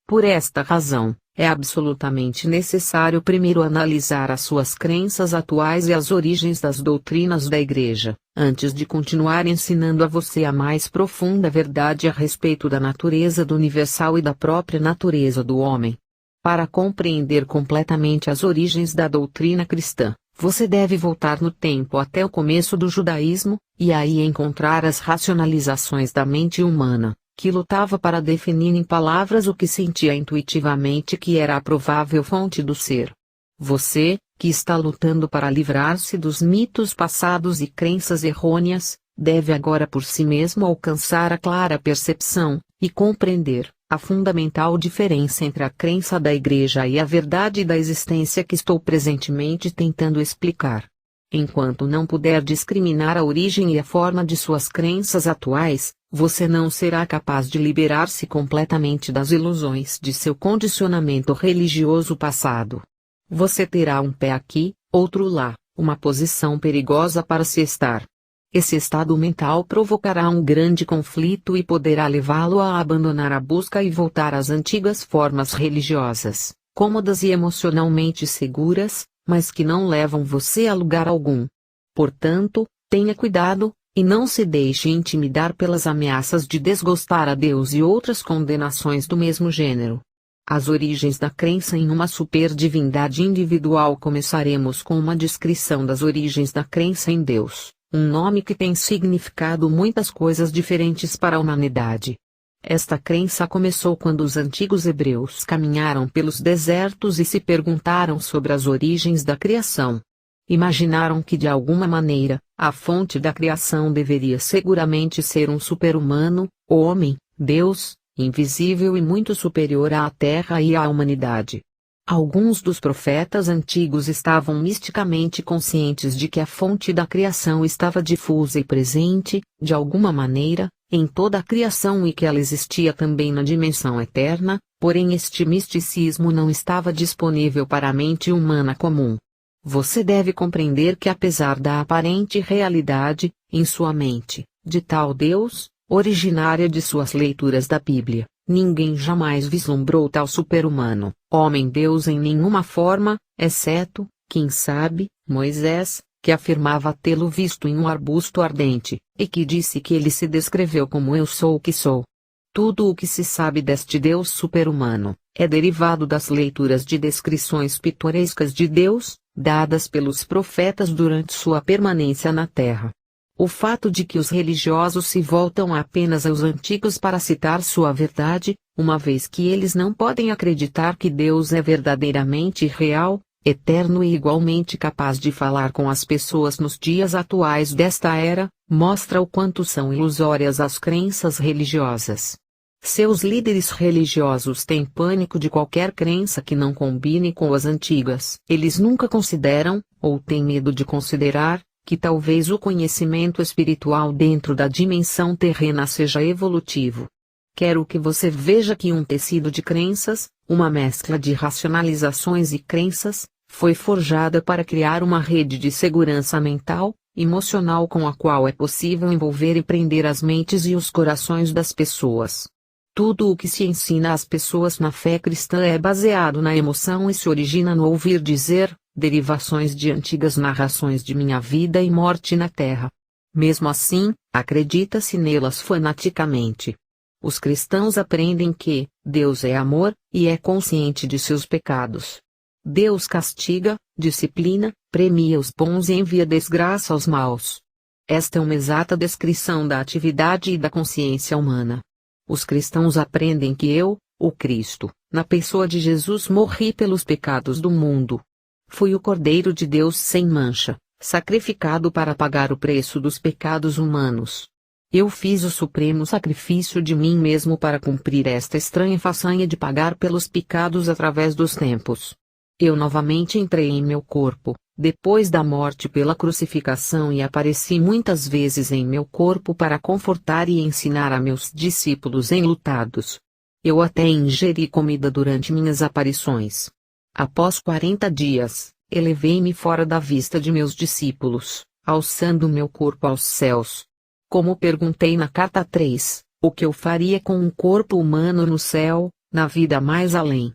Por esta razão, é absolutamente necessário primeiro analisar as suas crenças atuais e as origens das doutrinas da Igreja, antes de continuar ensinando a você a mais profunda verdade a respeito da natureza do universal e da própria natureza do homem. Para compreender completamente as origens da doutrina cristã, você deve voltar no tempo até o começo do judaísmo, e aí encontrar as racionalizações da mente humana, que lutava para definir em palavras o que sentia intuitivamente que era a provável fonte do ser. Você, que está lutando para livrar-se dos mitos passados e crenças errôneas, deve agora por si mesmo alcançar a clara percepção, e compreender, a fundamental diferença entre a crença da Igreja e a verdade da existência que estou presentemente tentando explicar. Enquanto não puder discriminar a origem e a forma de suas crenças atuais, você não será capaz de liberar-se completamente das ilusões de seu condicionamento religioso passado. Você terá um pé aqui, outro lá, uma posição perigosa para se estar. Esse estado mental provocará um grande conflito e poderá levá-lo a abandonar a busca e voltar às antigas formas religiosas, cômodas e emocionalmente seguras, mas que não levam você a lugar algum. Portanto, tenha cuidado, e não se deixe intimidar pelas ameaças de desgostar a Deus e outras condenações do mesmo gênero. As origens da crença em uma superdivindade individual. Começaremos com uma descrição das origens da crença em Deus, um nome que tem significado muitas coisas diferentes para a humanidade. Esta crença começou quando os antigos hebreus caminharam pelos desertos e se perguntaram sobre as origens da criação. Imaginaram que de alguma maneira, a fonte da criação deveria seguramente ser um super-humano, homem, Deus, invisível e muito superior à terra e à humanidade. Alguns dos profetas antigos estavam misticamente conscientes de que a fonte da criação estava difusa e presente, de alguma maneira, em toda a criação e que ela existia também na dimensão eterna, porém este misticismo não estava disponível para a mente humana comum. Você deve compreender que apesar da aparente realidade, em sua mente, de tal Deus, originária de suas leituras da Bíblia, ninguém jamais vislumbrou tal super-humano, homem-deus em nenhuma forma, exceto, quem sabe, Moisés, que afirmava tê-lo visto em um arbusto ardente, e que disse que ele se descreveu como eu sou o que sou. Tudo o que se sabe deste Deus super-humano, é derivado das leituras de descrições pitorescas de Deus, dadas pelos profetas durante sua permanência na Terra. O fato de que os religiosos se voltam apenas aos antigos para citar sua verdade, uma vez que eles não podem acreditar que Deus é verdadeiramente real, eterno e igualmente capaz de falar com as pessoas nos dias atuais desta era, mostra o quanto são ilusórias as crenças religiosas. Seus líderes religiosos têm pânico de qualquer crença que não combine com as antigas. Eles nunca consideram, ou têm medo de considerar, que talvez o conhecimento espiritual dentro da dimensão terrena seja evolutivo. Quero que você veja que um tecido de crenças, uma mescla de racionalizações e crenças, foi forjada para criar uma rede de segurança mental, emocional com a qual é possível envolver e prender as mentes e os corações das pessoas. Tudo o que se ensina às pessoas na fé cristã é baseado na emoção e se origina no ouvir dizer, derivações de antigas narrações de minha vida e morte na Terra. Mesmo assim, acredita-se nelas fanaticamente. Os cristãos aprendem que Deus é amor, e é consciente de seus pecados. Deus castiga, disciplina, premia os bons e envia desgraça aos maus. Esta é uma exata descrição da atividade e da consciência humana. Os cristãos aprendem que eu, o Cristo, na pessoa de Jesus morri pelos pecados do mundo. Fui o Cordeiro de Deus sem mancha, sacrificado para pagar o preço dos pecados humanos. Eu fiz o supremo sacrifício de mim mesmo para cumprir esta estranha façanha de pagar pelos pecados através dos tempos. Eu novamente entrei em meu corpo, depois da morte pela crucificação e apareci muitas vezes em meu corpo para confortar e ensinar a meus discípulos enlutados. Eu até ingeri comida durante minhas aparições. Após 40 dias, elevei-me fora da vista de meus discípulos, alçando meu corpo aos céus. Como perguntei na carta 3, o que eu faria com um corpo humano no céu, na vida mais além?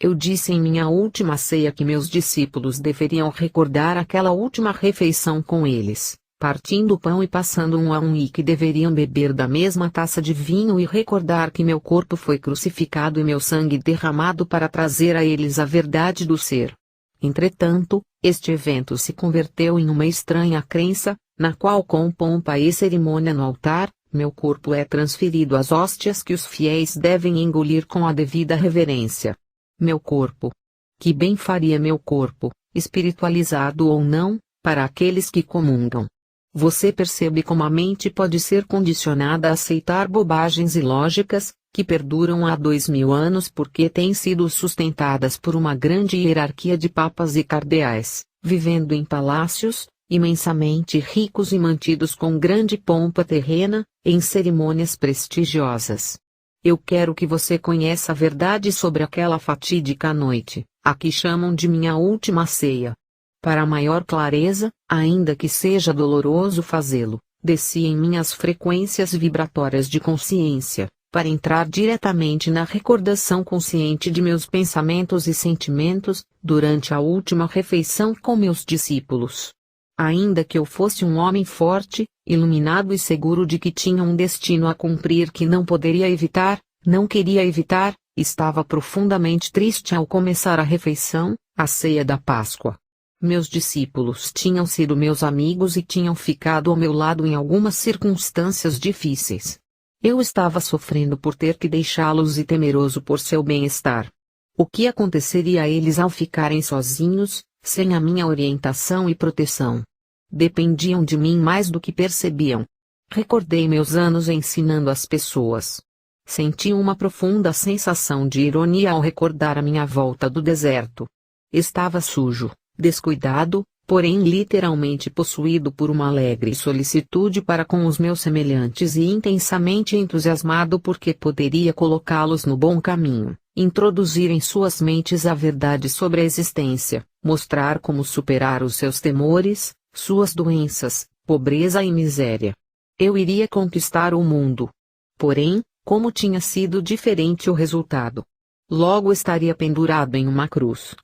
Eu disse em minha última ceia que meus discípulos deveriam recordar aquela última refeição com eles, partindo o pão e passando um a um, e que deveriam beber da mesma taça de vinho e recordar que meu corpo foi crucificado e meu sangue derramado para trazer a eles a verdade do ser. Entretanto, este evento se converteu em uma estranha crença, na qual com pompa e cerimônia no altar, meu corpo é transferido às hóstias que os fiéis devem engolir com a devida reverência. Meu corpo. Que bem faria meu corpo, espiritualizado ou não, para aqueles que comungam. Você percebe como a mente pode ser condicionada a aceitar bobagens ilógicas, que perduram há 2000 anos porque têm sido sustentadas por uma grande hierarquia de papas e cardeais, vivendo em palácios, imensamente ricos e mantidos com grande pompa terrena, em cerimônias prestigiosas. Eu quero que você conheça a verdade sobre aquela fatídica noite, a que chamam de minha última ceia. Para maior clareza, ainda que seja doloroso fazê-lo, desci em minhas frequências vibratórias de consciência, para entrar diretamente na recordação consciente de meus pensamentos e sentimentos, durante a última refeição com meus discípulos. Ainda que eu fosse um homem forte, iluminado e seguro de que tinha um destino a cumprir que não poderia evitar, não queria evitar, estava profundamente triste ao começar a refeição, a ceia da Páscoa. Meus discípulos tinham sido meus amigos e tinham ficado ao meu lado em algumas circunstâncias difíceis. Eu estava sofrendo por ter que deixá-los e temeroso por seu bem-estar. O que aconteceria a eles ao ficarem sozinhos, sem a minha orientação e proteção? Dependiam de mim mais do que percebiam. Recordei meus anos ensinando as pessoas. Senti uma profunda sensação de ironia ao recordar a minha volta do deserto. Estava sujo, descuidado, porém literalmente possuído por uma alegre solicitude para com os meus semelhantes e intensamente entusiasmado porque poderia colocá-los no bom caminho, introduzir em suas mentes a verdade sobre a existência, mostrar como superar os seus temores, suas doenças, pobreza e miséria. Eu iria conquistar o mundo. Porém, como tinha sido diferente o resultado. Logo estaria pendurado em uma cruz.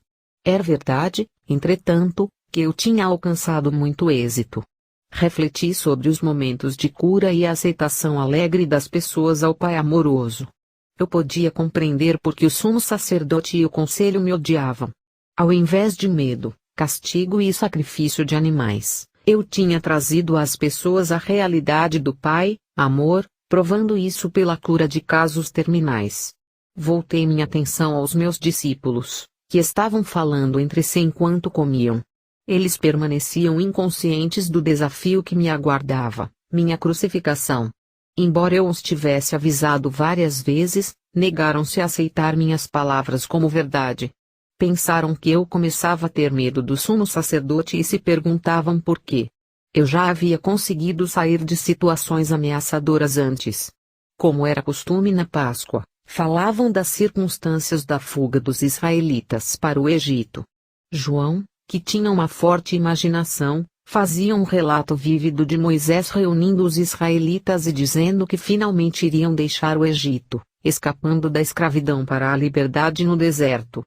Era verdade, entretanto, que eu tinha alcançado muito êxito. Refleti sobre os momentos de cura e a aceitação alegre das pessoas ao Pai amoroso. Eu podia compreender por que o sumo sacerdote e o conselho me odiavam. Ao invés de medo, castigo e sacrifício de animais, eu tinha trazido às pessoas a realidade do Pai, amor, provando isso pela cura de casos terminais. Voltei minha atenção aos meus discípulos, que estavam falando entre si enquanto comiam. Eles permaneciam inconscientes do desafio que me aguardava, minha crucificação. Embora eu os tivesse avisado várias vezes, negaram-se a aceitar minhas palavras como verdade. Pensaram que eu começava a ter medo do sumo sacerdote e se perguntavam por quê. Eu já havia conseguido sair de situações ameaçadoras antes. Como era costume na Páscoa, falavam das circunstâncias da fuga dos israelitas para o Egito. João, que tinha uma forte imaginação, fazia um relato vívido de Moisés reunindo os israelitas e dizendo que finalmente iriam deixar o Egito, escapando da escravidão para a liberdade no deserto.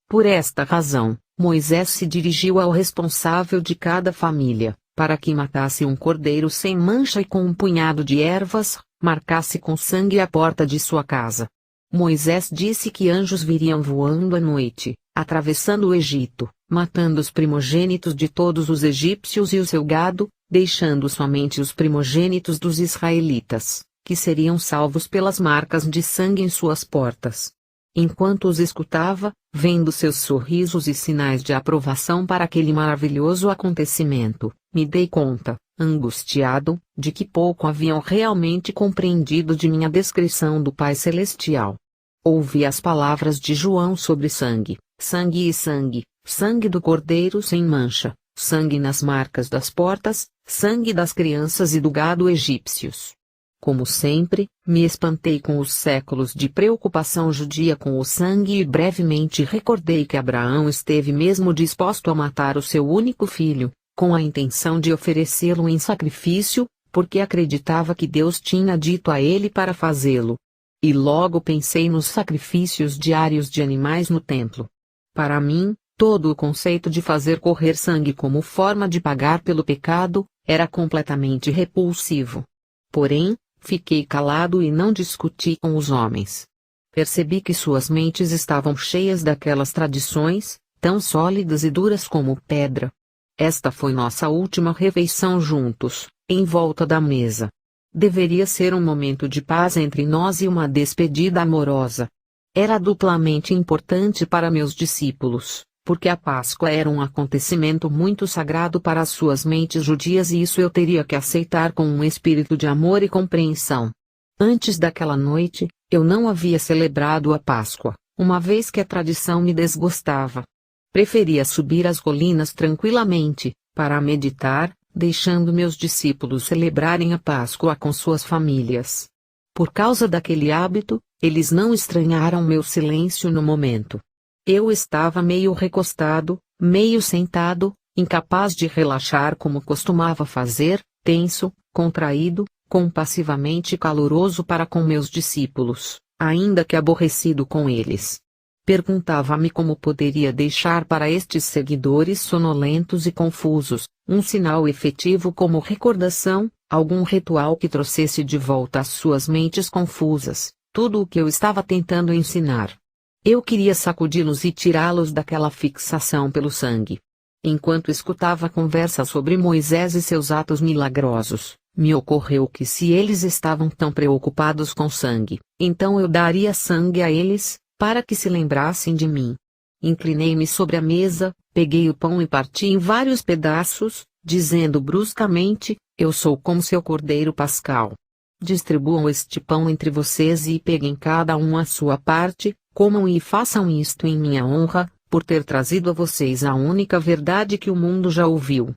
Por esta razão, Moisés se dirigiu ao responsável de cada família, para que matasse um cordeiro sem mancha e com um punhado de ervas, marcasse com sangue a porta de sua casa. Moisés disse que anjos viriam voando à noite, atravessando o Egito, matando os primogênitos de todos os egípcios e o seu gado, deixando somente os primogênitos dos israelitas, que seriam salvos pelas marcas de sangue em suas portas. Enquanto os escutava, vendo seus sorrisos e sinais de aprovação para aquele maravilhoso acontecimento, me dei conta, angustiado, de que pouco haviam realmente compreendido de minha descrição do Pai Celestial. Ouvi as palavras de João sobre sangue, sangue e sangue, sangue do cordeiro sem mancha, sangue nas marcas das portas, sangue das crianças e do gado egípcios. Como sempre, me espantei com os séculos de preocupação judia com o sangue e brevemente recordei que Abraão esteve mesmo disposto a matar o seu único filho, com a intenção de oferecê-lo em sacrifício, porque acreditava que Deus tinha dito a ele para fazê-lo. E logo pensei nos sacrifícios diários de animais no templo. Para mim, todo o conceito de fazer correr sangue como forma de pagar pelo pecado, era completamente repulsivo. Porém, fiquei calado e não discuti com os homens. Percebi que suas mentes estavam cheias daquelas tradições, tão sólidas e duras como pedra. Esta foi nossa última refeição juntos, em volta da mesa. Deveria ser um momento de paz entre nós e uma despedida amorosa. Era duplamente importante para meus discípulos, porque a Páscoa era um acontecimento muito sagrado para as suas mentes judias e isso eu teria que aceitar com um espírito de amor e compreensão. Antes daquela noite, eu não havia celebrado a Páscoa, uma vez que a tradição me desgostava. Preferia subir as colinas tranquilamente, para meditar, deixando meus discípulos celebrarem a Páscoa com suas famílias. Por causa daquele hábito, eles não estranharam meu silêncio no momento. Eu estava meio recostado, meio sentado, incapaz de relaxar como costumava fazer, tenso, contraído, compassivamente caloroso para com meus discípulos, ainda que aborrecido com eles. Perguntava-me como poderia deixar para estes seguidores sonolentos e confusos, um sinal efetivo como recordação, algum ritual que trouxesse de volta às suas mentes confusas, tudo o que eu estava tentando ensinar. Eu queria sacudi-los e tirá-los daquela fixação pelo sangue. Enquanto escutava a conversa sobre Moisés e seus atos milagrosos, Me ocorreu que se eles estavam tão preocupados com sangue, então eu daria sangue a eles, para que se lembrassem de mim. Inclinei-me sobre a mesa, peguei o pão e parti em vários pedaços, dizendo bruscamente: eu sou como seu cordeiro pascal. Distribuam este pão entre vocês e peguem cada um a sua parte, comam e façam isto em minha honra, por ter trazido a vocês a única verdade que o mundo já ouviu.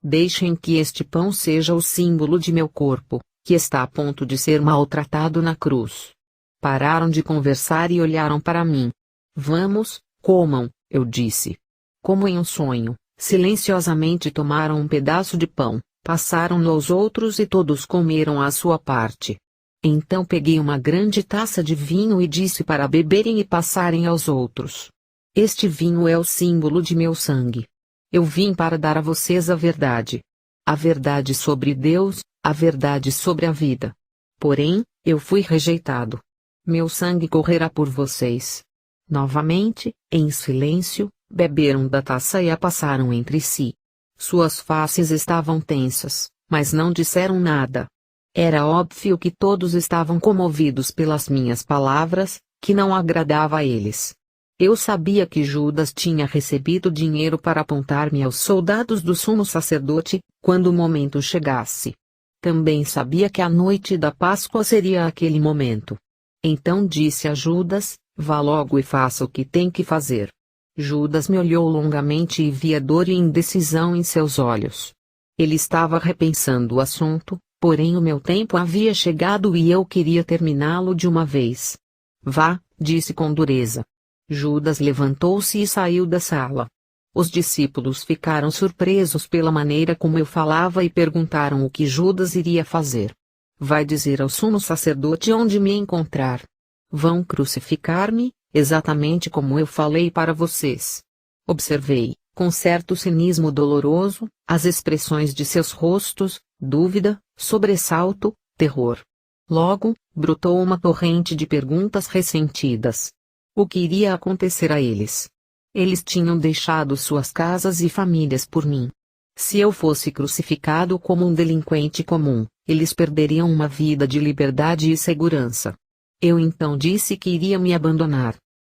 Deixem que este pão seja o símbolo de meu corpo, que está a ponto de ser maltratado na cruz. Pararam de conversar e olharam para mim. Vamos, comam, eu disse. Como em um sonho, silenciosamente tomaram um pedaço de pão, passaram-no aos outros e todos comeram a sua parte. Então peguei uma grande taça de vinho e disse para beberem e passarem aos outros. Este vinho é o símbolo de meu sangue. Eu vim para dar a vocês a verdade. A verdade sobre Deus, a verdade sobre a vida. Porém, eu fui rejeitado. Meu sangue correrá por vocês. Novamente, em silêncio, beberam da taça e a passaram entre si. Suas faces estavam tensas, mas não disseram nada. Era óbvio que todos estavam comovidos pelas minhas palavras, que não agradava a eles. Eu sabia que Judas tinha recebido dinheiro para apontar-me aos soldados do sumo sacerdote, quando o momento chegasse. Também sabia que a noite da Páscoa seria aquele momento. Então disse a Judas: vá logo e faça o que tem que fazer. Judas me olhou longamente e via dor e indecisão em seus olhos. Ele estava repensando o assunto, porém o meu tempo havia chegado e eu queria terminá-lo de uma vez. Vá, disse com dureza. Judas levantou-se e saiu da sala. Os discípulos ficaram surpresos pela maneira como eu falava e perguntaram o que Judas iria fazer. Vai dizer ao sumo sacerdote onde me encontrar. Vão crucificar-me, exatamente como eu falei para vocês. Observei, com certo cinismo doloroso, as expressões de seus rostos: dúvida, sobressalto, terror. Logo, brotou uma torrente de perguntas ressentidas. O que iria acontecer a eles? Eles tinham deixado suas casas e famílias por mim. Se eu fosse crucificado como um delinquente comum, eles perderiam uma vida de liberdade e segurança. Eu então disse que iria me abandonar.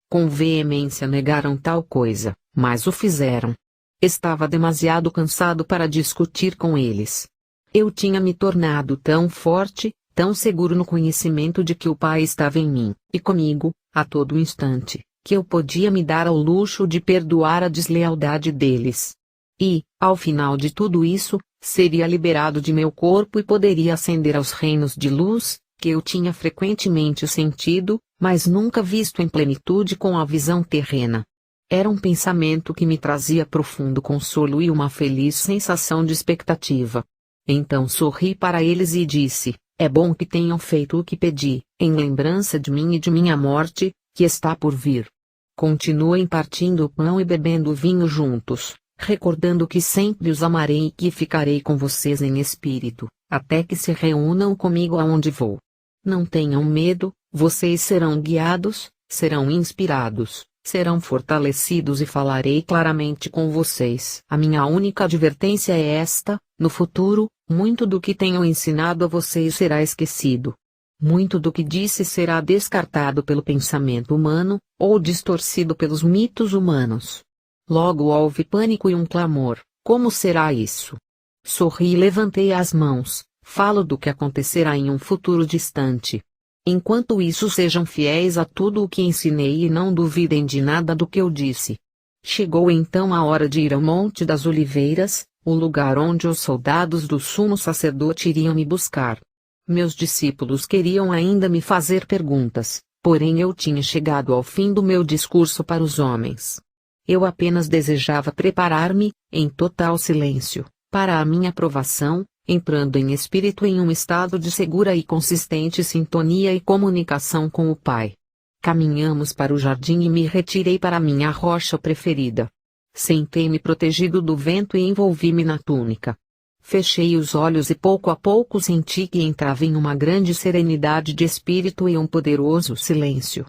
Com veemência negaram tal coisa, mas o fizeram. Estava demasiado cansado para discutir com eles. Eu tinha me tornado tão forte, tão seguro no conhecimento de que o Pai estava em mim, e comigo, a todo instante, que eu podia me dar ao luxo de perdoar a deslealdade deles. E, ao final de tudo isso, seria liberado de meu corpo e poderia ascender aos reinos de luz, que eu tinha frequentemente sentido, mas nunca visto em plenitude com a visão terrena. Era um pensamento que me trazia profundo consolo e uma feliz sensação de expectativa. Então sorri para eles e disse: é bom que tenham feito o que pedi, em lembrança de mim e de minha morte, que está por vir. Continuem partindo o pão e bebendo o vinho juntos, recordando que sempre os amarei e que ficarei com vocês em espírito, até que se reúnam comigo aonde vou. Não tenham medo, vocês serão guiados, serão inspirados, serão fortalecidos e falarei claramente com vocês. A minha única advertência é esta: no futuro, muito do que tenho ensinado a vocês será esquecido. Muito do que disse será descartado pelo pensamento humano, ou distorcido pelos mitos humanos. Logo houve pânico e um clamor: como será isso? Sorri e levantei as mãos: falo do que acontecerá em um futuro distante. Enquanto isso, sejam fiéis a tudo o que ensinei e não duvidem de nada do que eu disse. Chegou então a hora de ir ao Monte das Oliveiras, o lugar onde os soldados do sumo sacerdote iriam me buscar. Meus discípulos queriam ainda me fazer perguntas, porém eu tinha chegado ao fim do meu discurso para os homens. Eu apenas desejava preparar-me, em total silêncio, para a minha aprovação, entrando em espírito em um estado de segura e consistente sintonia e comunicação com o Pai. Caminhamos para o jardim e me retirei para minha rocha preferida. Sentei-me protegido do vento e envolvi-me na túnica. Fechei os olhos e pouco a pouco senti que entrava em uma grande serenidade de espírito e um poderoso silêncio.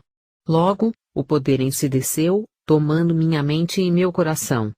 Logo, o poder ensideceu, tomando minha mente e meu coração.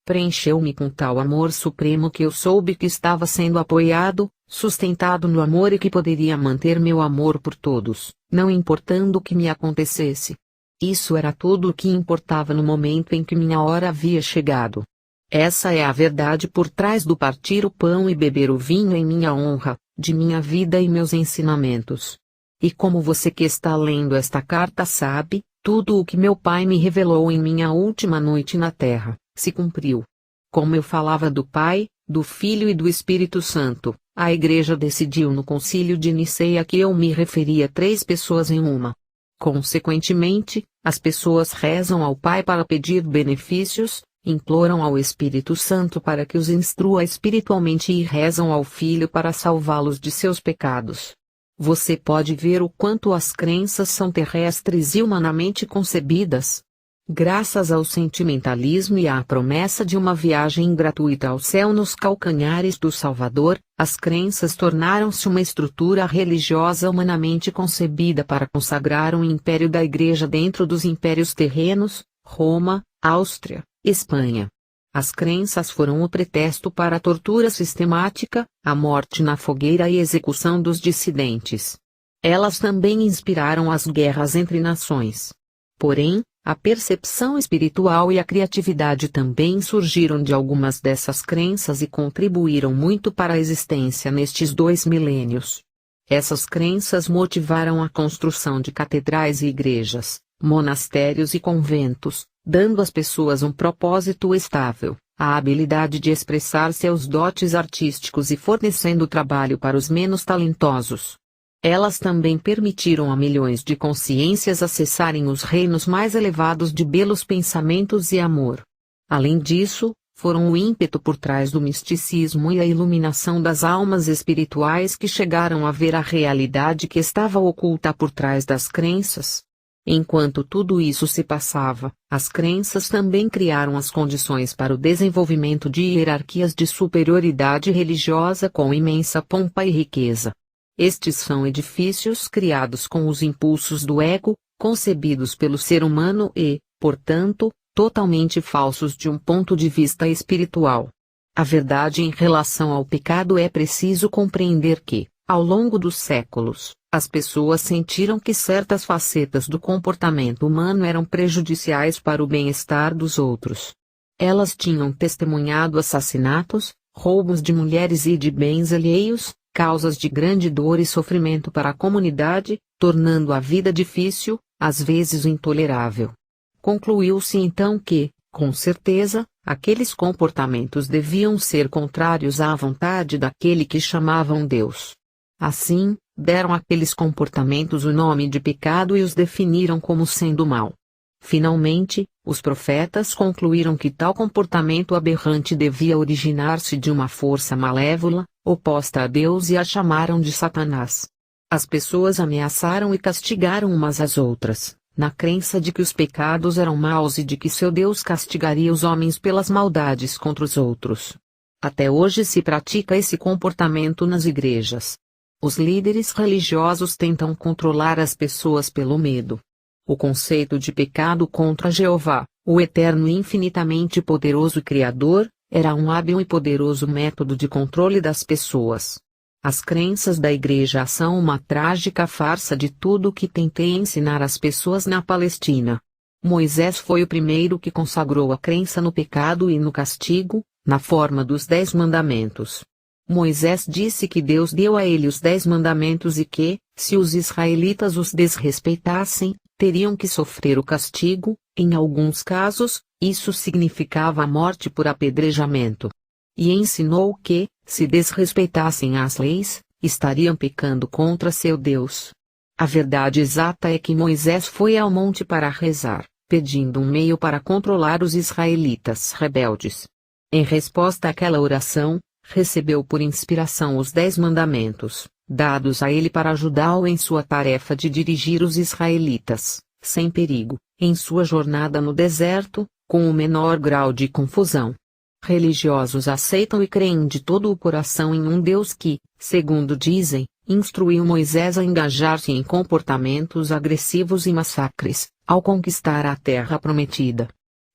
Preencheu-me com tal amor supremo que eu soube que estava sendo apoiado, sustentado no amor e que poderia manter meu amor por todos, não importando o que me acontecesse. Isso era tudo o que importava no momento em que minha hora havia chegado. Essa é a verdade por trás do partir o pão e beber o vinho em minha honra, de minha vida e meus ensinamentos. E como você que está lendo esta carta sabe, tudo o que meu Pai me revelou em minha última noite na terra se cumpriu. Como eu falava do Pai, do Filho e do Espírito Santo, a Igreja decidiu no Concílio de Nicéia que eu me referia a 3 pessoas em uma. Consequentemente, as pessoas rezam ao Pai para pedir benefícios, imploram ao Espírito Santo para que os instrua espiritualmente e rezam ao Filho para salvá-los de seus pecados. Você pode ver o quanto as crenças são terrestres e humanamente concebidas. Graças ao sentimentalismo e à promessa de uma viagem gratuita ao céu nos calcanhares do Salvador, as crenças tornaram-se uma estrutura religiosa humanamente concebida para consagrar um império da Igreja dentro dos impérios terrenos, Roma, Áustria, Espanha. As crenças foram o pretexto para a tortura sistemática, a morte na fogueira e execução dos dissidentes. Elas também inspiraram as guerras entre nações. Porém, a percepção espiritual e a criatividade também surgiram de algumas dessas crenças e contribuíram muito para a existência nestes 2 milênios. Essas crenças motivaram a construção de catedrais e igrejas, monastérios e conventos, dando às pessoas um propósito estável, a habilidade de expressar seus dotes artísticos e fornecendo trabalho para os menos talentosos. Elas também permitiram a milhões de consciências acessarem os reinos mais elevados de belos pensamentos e amor. Além disso, foram o ímpeto por trás do misticismo e a iluminação das almas espirituais que chegaram a ver a realidade que estava oculta por trás das crenças. Enquanto tudo isso se passava, as crenças também criaram as condições para o desenvolvimento de hierarquias de superioridade religiosa com imensa pompa e riqueza. Estes são edifícios criados com os impulsos do ego, concebidos pelo ser humano e, portanto, totalmente falsos de um ponto de vista espiritual. A verdade em relação ao pecado é preciso compreender que, ao longo dos séculos, as pessoas sentiram que certas facetas do comportamento humano eram prejudiciais para o bem-estar dos outros. Elas tinham testemunhado assassinatos, roubos de mulheres e de bens alheios, causas de grande dor e sofrimento para a comunidade, tornando a vida difícil, às vezes intolerável. Concluiu-se então que, com certeza, aqueles comportamentos deviam ser contrários à vontade daquele que chamavam Deus. Assim, deram àqueles comportamentos o nome de pecado e os definiram como sendo mal. Finalmente, os profetas concluíram que tal comportamento aberrante devia originar-se de uma força malévola, oposta a Deus e a chamaram de Satanás. As pessoas ameaçaram e castigaram umas às outras, na crença de que os pecados eram maus e de que seu Deus castigaria os homens pelas maldades contra os outros. Até hoje se pratica esse comportamento nas igrejas. Os líderes religiosos tentam controlar as pessoas pelo medo. O conceito de pecado contra Jeová, o eterno e infinitamente poderoso Criador, era um hábil e poderoso método de controle das pessoas. As crenças da Igreja são uma trágica farsa de tudo o que tentei ensinar às pessoas na Palestina. Moisés foi o primeiro que consagrou a crença no pecado e no castigo, na forma dos 10 mandamentos. Moisés disse que Deus deu a ele os 10 mandamentos e que, se os israelitas os desrespeitassem, teriam que sofrer o castigo. Em alguns casos, isso significava a morte por apedrejamento. E ensinou que, se desrespeitassem as leis, estariam pecando contra seu Deus. A verdade exata é que Moisés foi ao monte para rezar, pedindo um meio para controlar os israelitas rebeldes. Em resposta àquela oração, recebeu por inspiração os 10 mandamentos, dados a ele para ajudá-lo em sua tarefa de dirigir os israelitas, sem perigo, em sua jornada no deserto, com o menor grau de confusão. Religiosos aceitam e creem de todo o coração em um Deus que, segundo dizem, instruiu Moisés a engajar-se em comportamentos agressivos e massacres, ao conquistar a terra prometida.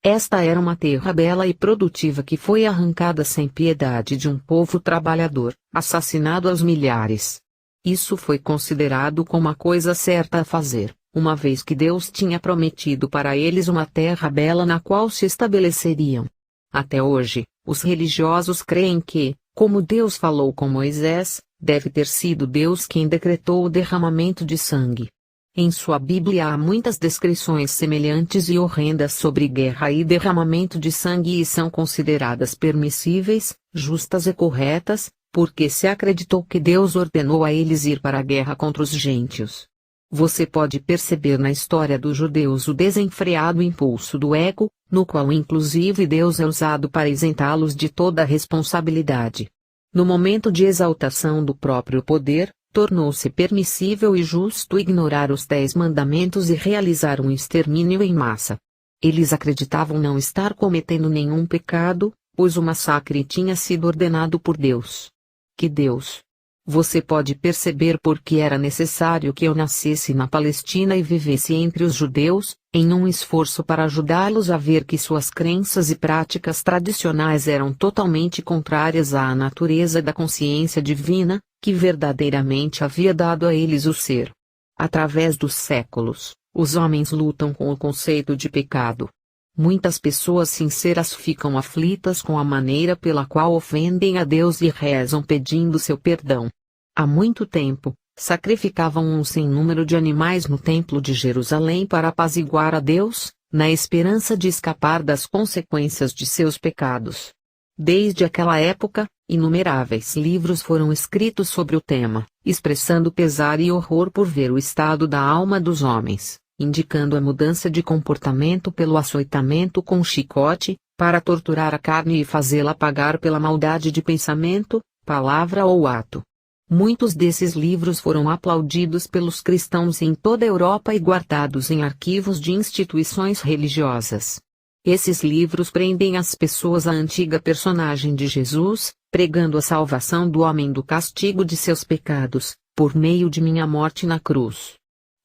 Esta era uma terra bela e produtiva que foi arrancada sem piedade de um povo trabalhador, assassinado aos milhares. Isso foi considerado como a coisa certa a fazer, uma vez que Deus tinha prometido para eles uma terra bela na qual se estabeleceriam. Até hoje, os religiosos creem que, como Deus falou com Moisés, deve ter sido Deus quem decretou o derramamento de sangue. Em sua Bíblia há muitas descrições semelhantes e horrendas sobre guerra e derramamento de sangue e são consideradas permissíveis, justas e corretas, porque se acreditou que Deus ordenou a eles ir para a guerra contra os gentios. Você pode perceber na história dos judeus o desenfreado impulso do ego, no qual inclusive Deus é usado para isentá-los de toda a responsabilidade. No momento de exaltação do próprio poder, tornou-se permissível e justo ignorar os 10 mandamentos e realizar um extermínio em massa. Eles acreditavam não estar cometendo nenhum pecado, pois o massacre tinha sido ordenado por Deus. Que Deus! Você pode perceber por que era necessário que eu nascesse na Palestina e vivesse entre os judeus, em um esforço para ajudá-los a ver que suas crenças e práticas tradicionais eram totalmente contrárias à natureza da consciência divina, que verdadeiramente havia dado a eles o ser. Através dos séculos, os homens lutam com o conceito de pecado. Muitas pessoas sinceras ficam aflitas com a maneira pela qual ofendem a Deus e rezam pedindo seu perdão. Há muito tempo, sacrificavam um sem número de animais no templo de Jerusalém para apaziguar a Deus, na esperança de escapar das consequências de seus pecados. Desde aquela época, inumeráveis livros foram escritos sobre o tema, expressando pesar e horror por ver o estado da alma dos homens, indicando a mudança de comportamento pelo açoitamento com chicote, para torturar a carne e fazê-la pagar pela maldade de pensamento, palavra ou ato. Muitos desses livros foram aplaudidos pelos cristãos em toda a Europa e guardados em arquivos de instituições religiosas. Esses livros prendem as pessoas à antiga personagem de Jesus, pregando a salvação do homem do castigo de seus pecados, por meio de minha morte na cruz.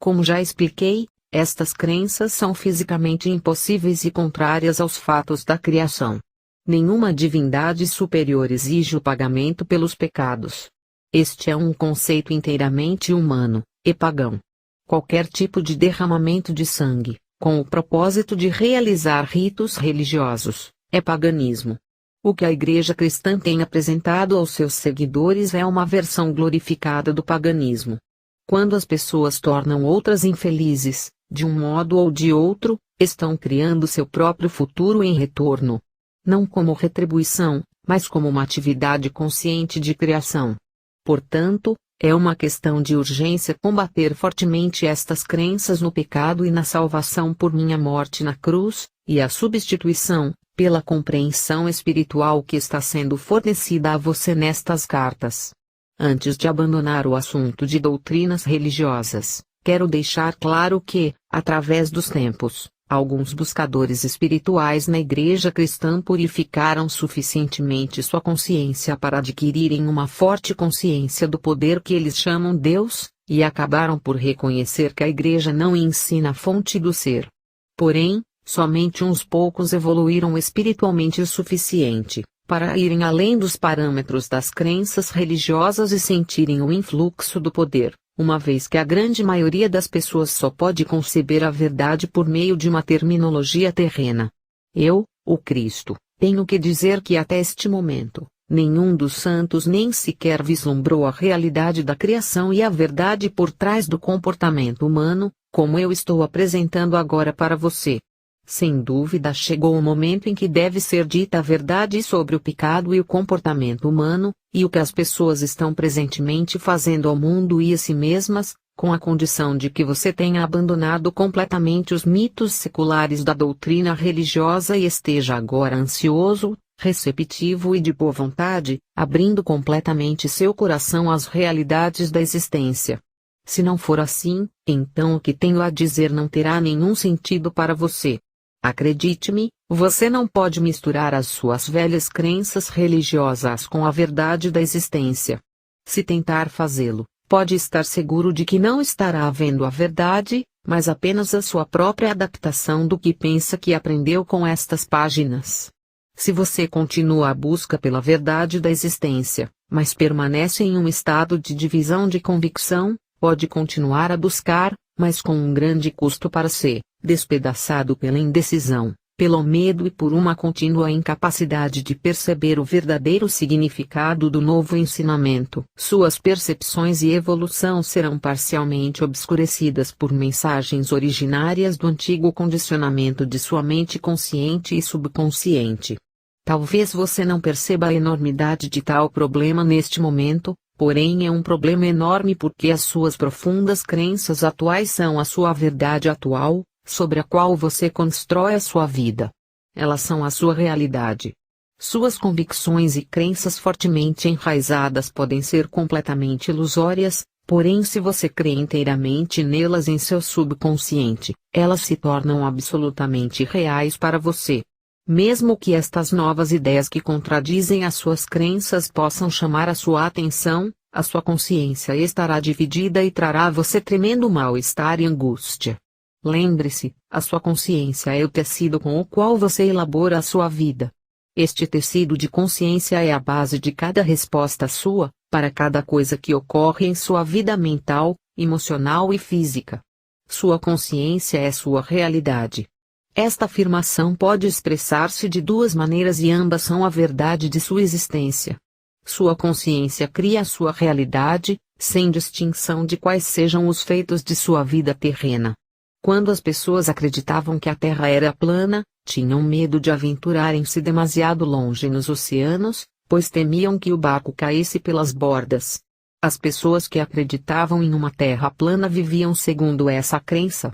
Como já expliquei, estas crenças são fisicamente impossíveis e contrárias aos fatos da criação. Nenhuma divindade superior exige o pagamento pelos pecados. Este é um conceito inteiramente humano, e pagão. Qualquer tipo de derramamento de sangue, com o propósito de realizar ritos religiosos, é paganismo. O que a Igreja Cristã tem apresentado aos seus seguidores é uma versão glorificada do paganismo. Quando as pessoas tornam outras infelizes, de um modo ou de outro, estão criando seu próprio futuro em retorno. Não como retribuição, mas como uma atividade consciente de criação. Portanto, é uma questão de urgência combater fortemente estas crenças no pecado e na salvação por minha morte na cruz, e a substituição, pela compreensão espiritual que está sendo fornecida a você nestas cartas. Antes de abandonar o assunto de doutrinas religiosas, quero deixar claro que, através dos tempos, alguns buscadores espirituais na Igreja Cristã purificaram suficientemente sua consciência para adquirirem uma forte consciência do poder que eles chamam Deus, e acabaram por reconhecer que a Igreja não ensina a fonte do ser. Porém, somente uns poucos evoluíram espiritualmente o suficiente para irem além dos parâmetros das crenças religiosas e sentirem o influxo do poder, uma vez que a grande maioria das pessoas só pode conceber a verdade por meio de uma terminologia terrena. Eu, o Cristo, tenho que dizer que até este momento, nenhum dos santos nem sequer vislumbrou a realidade da criação e a verdade por trás do comportamento humano, como eu estou apresentando agora para você. Sem dúvida chegou o momento em que deve ser dita a verdade sobre o pecado e o comportamento humano, e o que as pessoas estão presentemente fazendo ao mundo e a si mesmas, com a condição de que você tenha abandonado completamente os mitos seculares da doutrina religiosa e esteja agora ansioso, receptivo e de boa vontade, abrindo completamente seu coração às realidades da existência. Se não for assim, então o que tenho a dizer não terá nenhum sentido para você. Acredite-me, você não pode misturar as suas velhas crenças religiosas com a verdade da existência. Se tentar fazê-lo, pode estar seguro de que não estará vendo a verdade, mas apenas a sua própria adaptação do que pensa que aprendeu com estas páginas. Se você continua a busca pela verdade da existência, mas permanece em um estado de divisão de convicção, pode continuar a buscar, mas com um grande custo para ser despedaçado pela indecisão, pelo medo e por uma contínua incapacidade de perceber o verdadeiro significado do novo ensinamento. Suas percepções e evolução serão parcialmente obscurecidas por mensagens originárias do antigo condicionamento de sua mente consciente e subconsciente. Talvez você não perceba a enormidade de tal problema neste momento, porém é um problema enorme porque as suas profundas crenças atuais são a sua verdade atual, sobre a qual você constrói a sua vida. Elas são a sua realidade. Suas convicções e crenças fortemente enraizadas podem ser completamente ilusórias, porém se você crê inteiramente nelas em seu subconsciente, elas se tornam absolutamente reais para você. Mesmo que estas novas ideias que contradizem as suas crenças possam chamar a sua atenção, a sua consciência estará dividida e trará a você tremendo mal-estar e angústia. Lembre-se, a sua consciência é o tecido com o qual você elabora a sua vida. Este tecido de consciência é a base de cada resposta sua, para cada coisa que ocorre em sua vida mental, emocional e física. Sua consciência é sua realidade. Esta afirmação pode expressar-se de duas maneiras e ambas são a verdade de sua existência. Sua consciência cria a sua realidade, sem distinção de quais sejam os feitos de sua vida terrena. Quando as pessoas acreditavam que a Terra era plana, tinham medo de aventurarem-se demasiado longe nos oceanos, pois temiam que o barco caísse pelas bordas. As pessoas que acreditavam em uma Terra plana viviam segundo essa crença.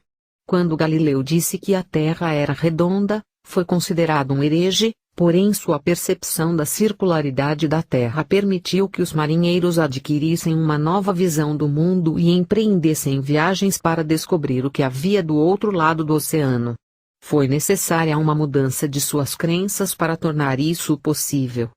Quando Galileu disse que a Terra era redonda, foi considerado um herege, porém sua percepção da circularidade da Terra permitiu que os marinheiros adquirissem uma nova visão do mundo e empreendessem viagens para descobrir o que havia do outro lado do oceano. Foi necessária uma mudança de suas crenças para tornar isso possível.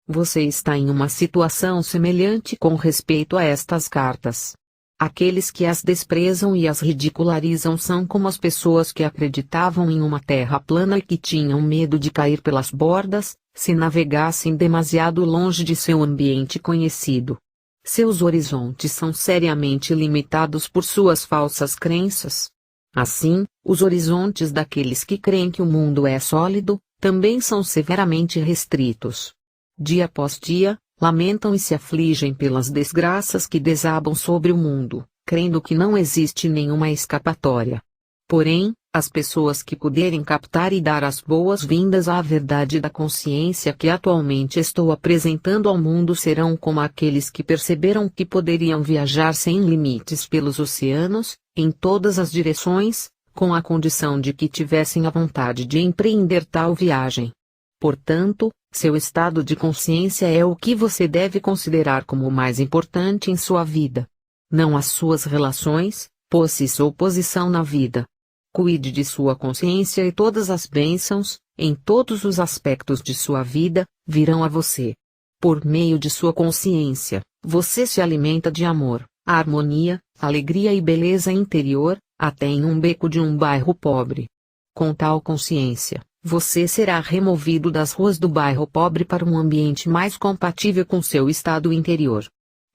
Você está em uma situação semelhante com respeito a estas cartas. Aqueles que as desprezam e as ridicularizam são como as pessoas que acreditavam em uma terra plana e que tinham medo de cair pelas bordas, se navegassem demasiado longe de seu ambiente conhecido. Seus horizontes são seriamente limitados por suas falsas crenças. Assim, os horizontes daqueles que creem que o mundo é sólido, também são severamente restritos. Dia após dia, lamentam e se afligem pelas desgraças que desabam sobre o mundo, crendo que não existe nenhuma escapatória. Porém, as pessoas que puderem captar e dar as boas-vindas à verdade da consciência que atualmente estou apresentando ao mundo serão como aqueles que perceberam que poderiam viajar sem limites pelos oceanos, em todas as direções, com a condição de que tivessem a vontade de empreender tal viagem. Portanto, seu estado de consciência é o que você deve considerar como o mais importante em sua vida. Não as suas relações, posses ou posição na vida. Cuide de sua consciência e todas as bênçãos, em todos os aspectos de sua vida, virão a você. Por meio de sua consciência, você se alimenta de amor, harmonia, alegria e beleza interior, até em um beco de um bairro pobre. Com tal consciência, você será removido das ruas do bairro pobre para um ambiente mais compatível com seu estado interior.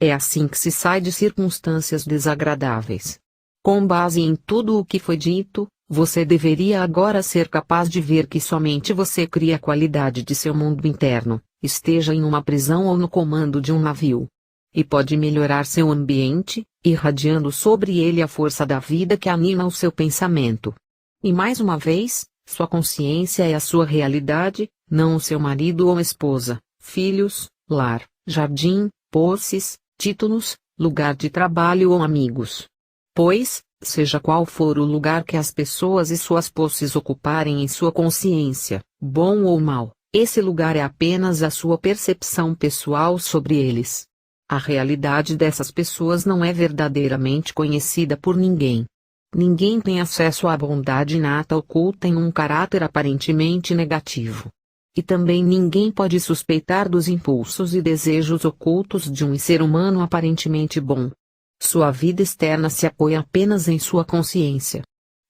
É assim que se sai de circunstâncias desagradáveis. Com base em tudo o que foi dito, você deveria agora ser capaz de ver que somente você cria a qualidade de seu mundo interno, esteja em uma prisão ou no comando de um navio. E pode melhorar seu ambiente, irradiando sobre ele a força da vida que anima o seu pensamento. E mais uma vez, sua consciência é a sua realidade, não o seu marido ou esposa, filhos, lar, jardim, posses, títulos, lugar de trabalho ou amigos. Pois, seja qual for o lugar que as pessoas e suas posses ocuparem em sua consciência, bom ou mau, esse lugar é apenas a sua percepção pessoal sobre eles. A realidade dessas pessoas não é verdadeiramente conhecida por ninguém. Ninguém tem acesso à bondade inata oculta em um caráter aparentemente negativo. E também ninguém pode suspeitar dos impulsos e desejos ocultos de um ser humano aparentemente bom. Sua vida externa se apoia apenas em sua consciência.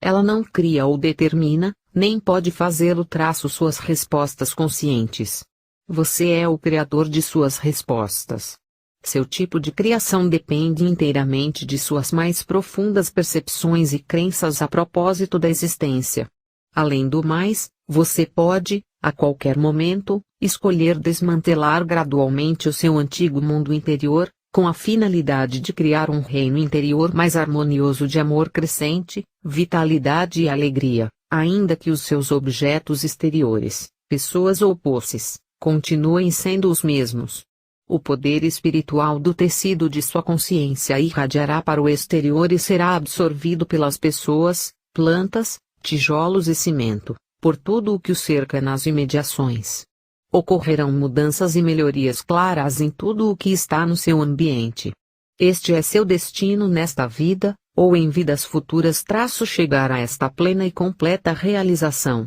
Ela não cria ou determina, nem pode fazê-lo traço suas respostas conscientes. Você é o criador de suas respostas. Seu tipo de criação depende inteiramente de suas mais profundas percepções e crenças a propósito da existência. Além do mais, você pode, a qualquer momento, escolher desmantelar gradualmente o seu antigo mundo interior, com a finalidade de criar um reino interior mais harmonioso de amor crescente, vitalidade e alegria, ainda que os seus objetos exteriores, pessoas ou posses, continuem sendo os mesmos. O poder espiritual do tecido de sua consciência irradiará para o exterior e será absorvido pelas pessoas, plantas, tijolos e cimento, por tudo o que o cerca nas imediações. Ocorrerão mudanças e melhorias claras em tudo o que está no seu ambiente. Este é seu destino nesta vida, ou em vidas futuras chegar a esta plena e completa realização.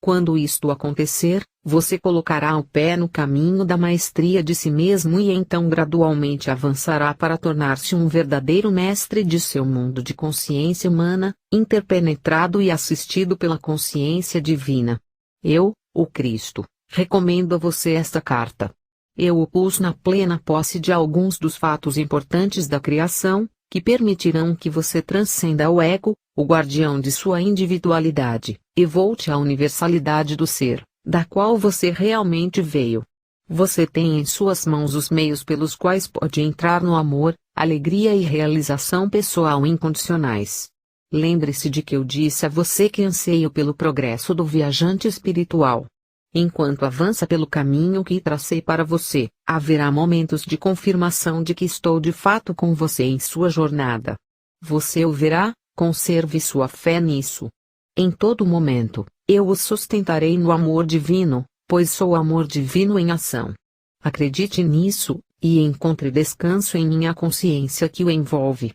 Quando isto acontecer, você colocará o pé no caminho da maestria de si mesmo e então gradualmente avançará para tornar-se um verdadeiro mestre de seu mundo de consciência humana, interpenetrado e assistido pela consciência divina. Eu, o Cristo, recomendo a você esta carta. Eu o pus na plena posse de alguns dos fatos importantes da criação, que permitirão que você transcenda o ego, o guardião de sua individualidade, e volte à universalidade do ser, da qual você realmente veio. Você tem em suas mãos os meios pelos quais pode entrar no amor, alegria e realização pessoal incondicionais. Lembre-se de que eu disse a você que anseio pelo progresso do viajante espiritual. Enquanto avança pelo caminho que tracei para você, haverá momentos de confirmação de que estou de fato com você em sua jornada. Você o verá, conserve sua fé nisso. Em todo momento, eu o sustentarei no amor divino, pois sou amor divino em ação. Acredite nisso, e encontre descanso em minha consciência que o envolve.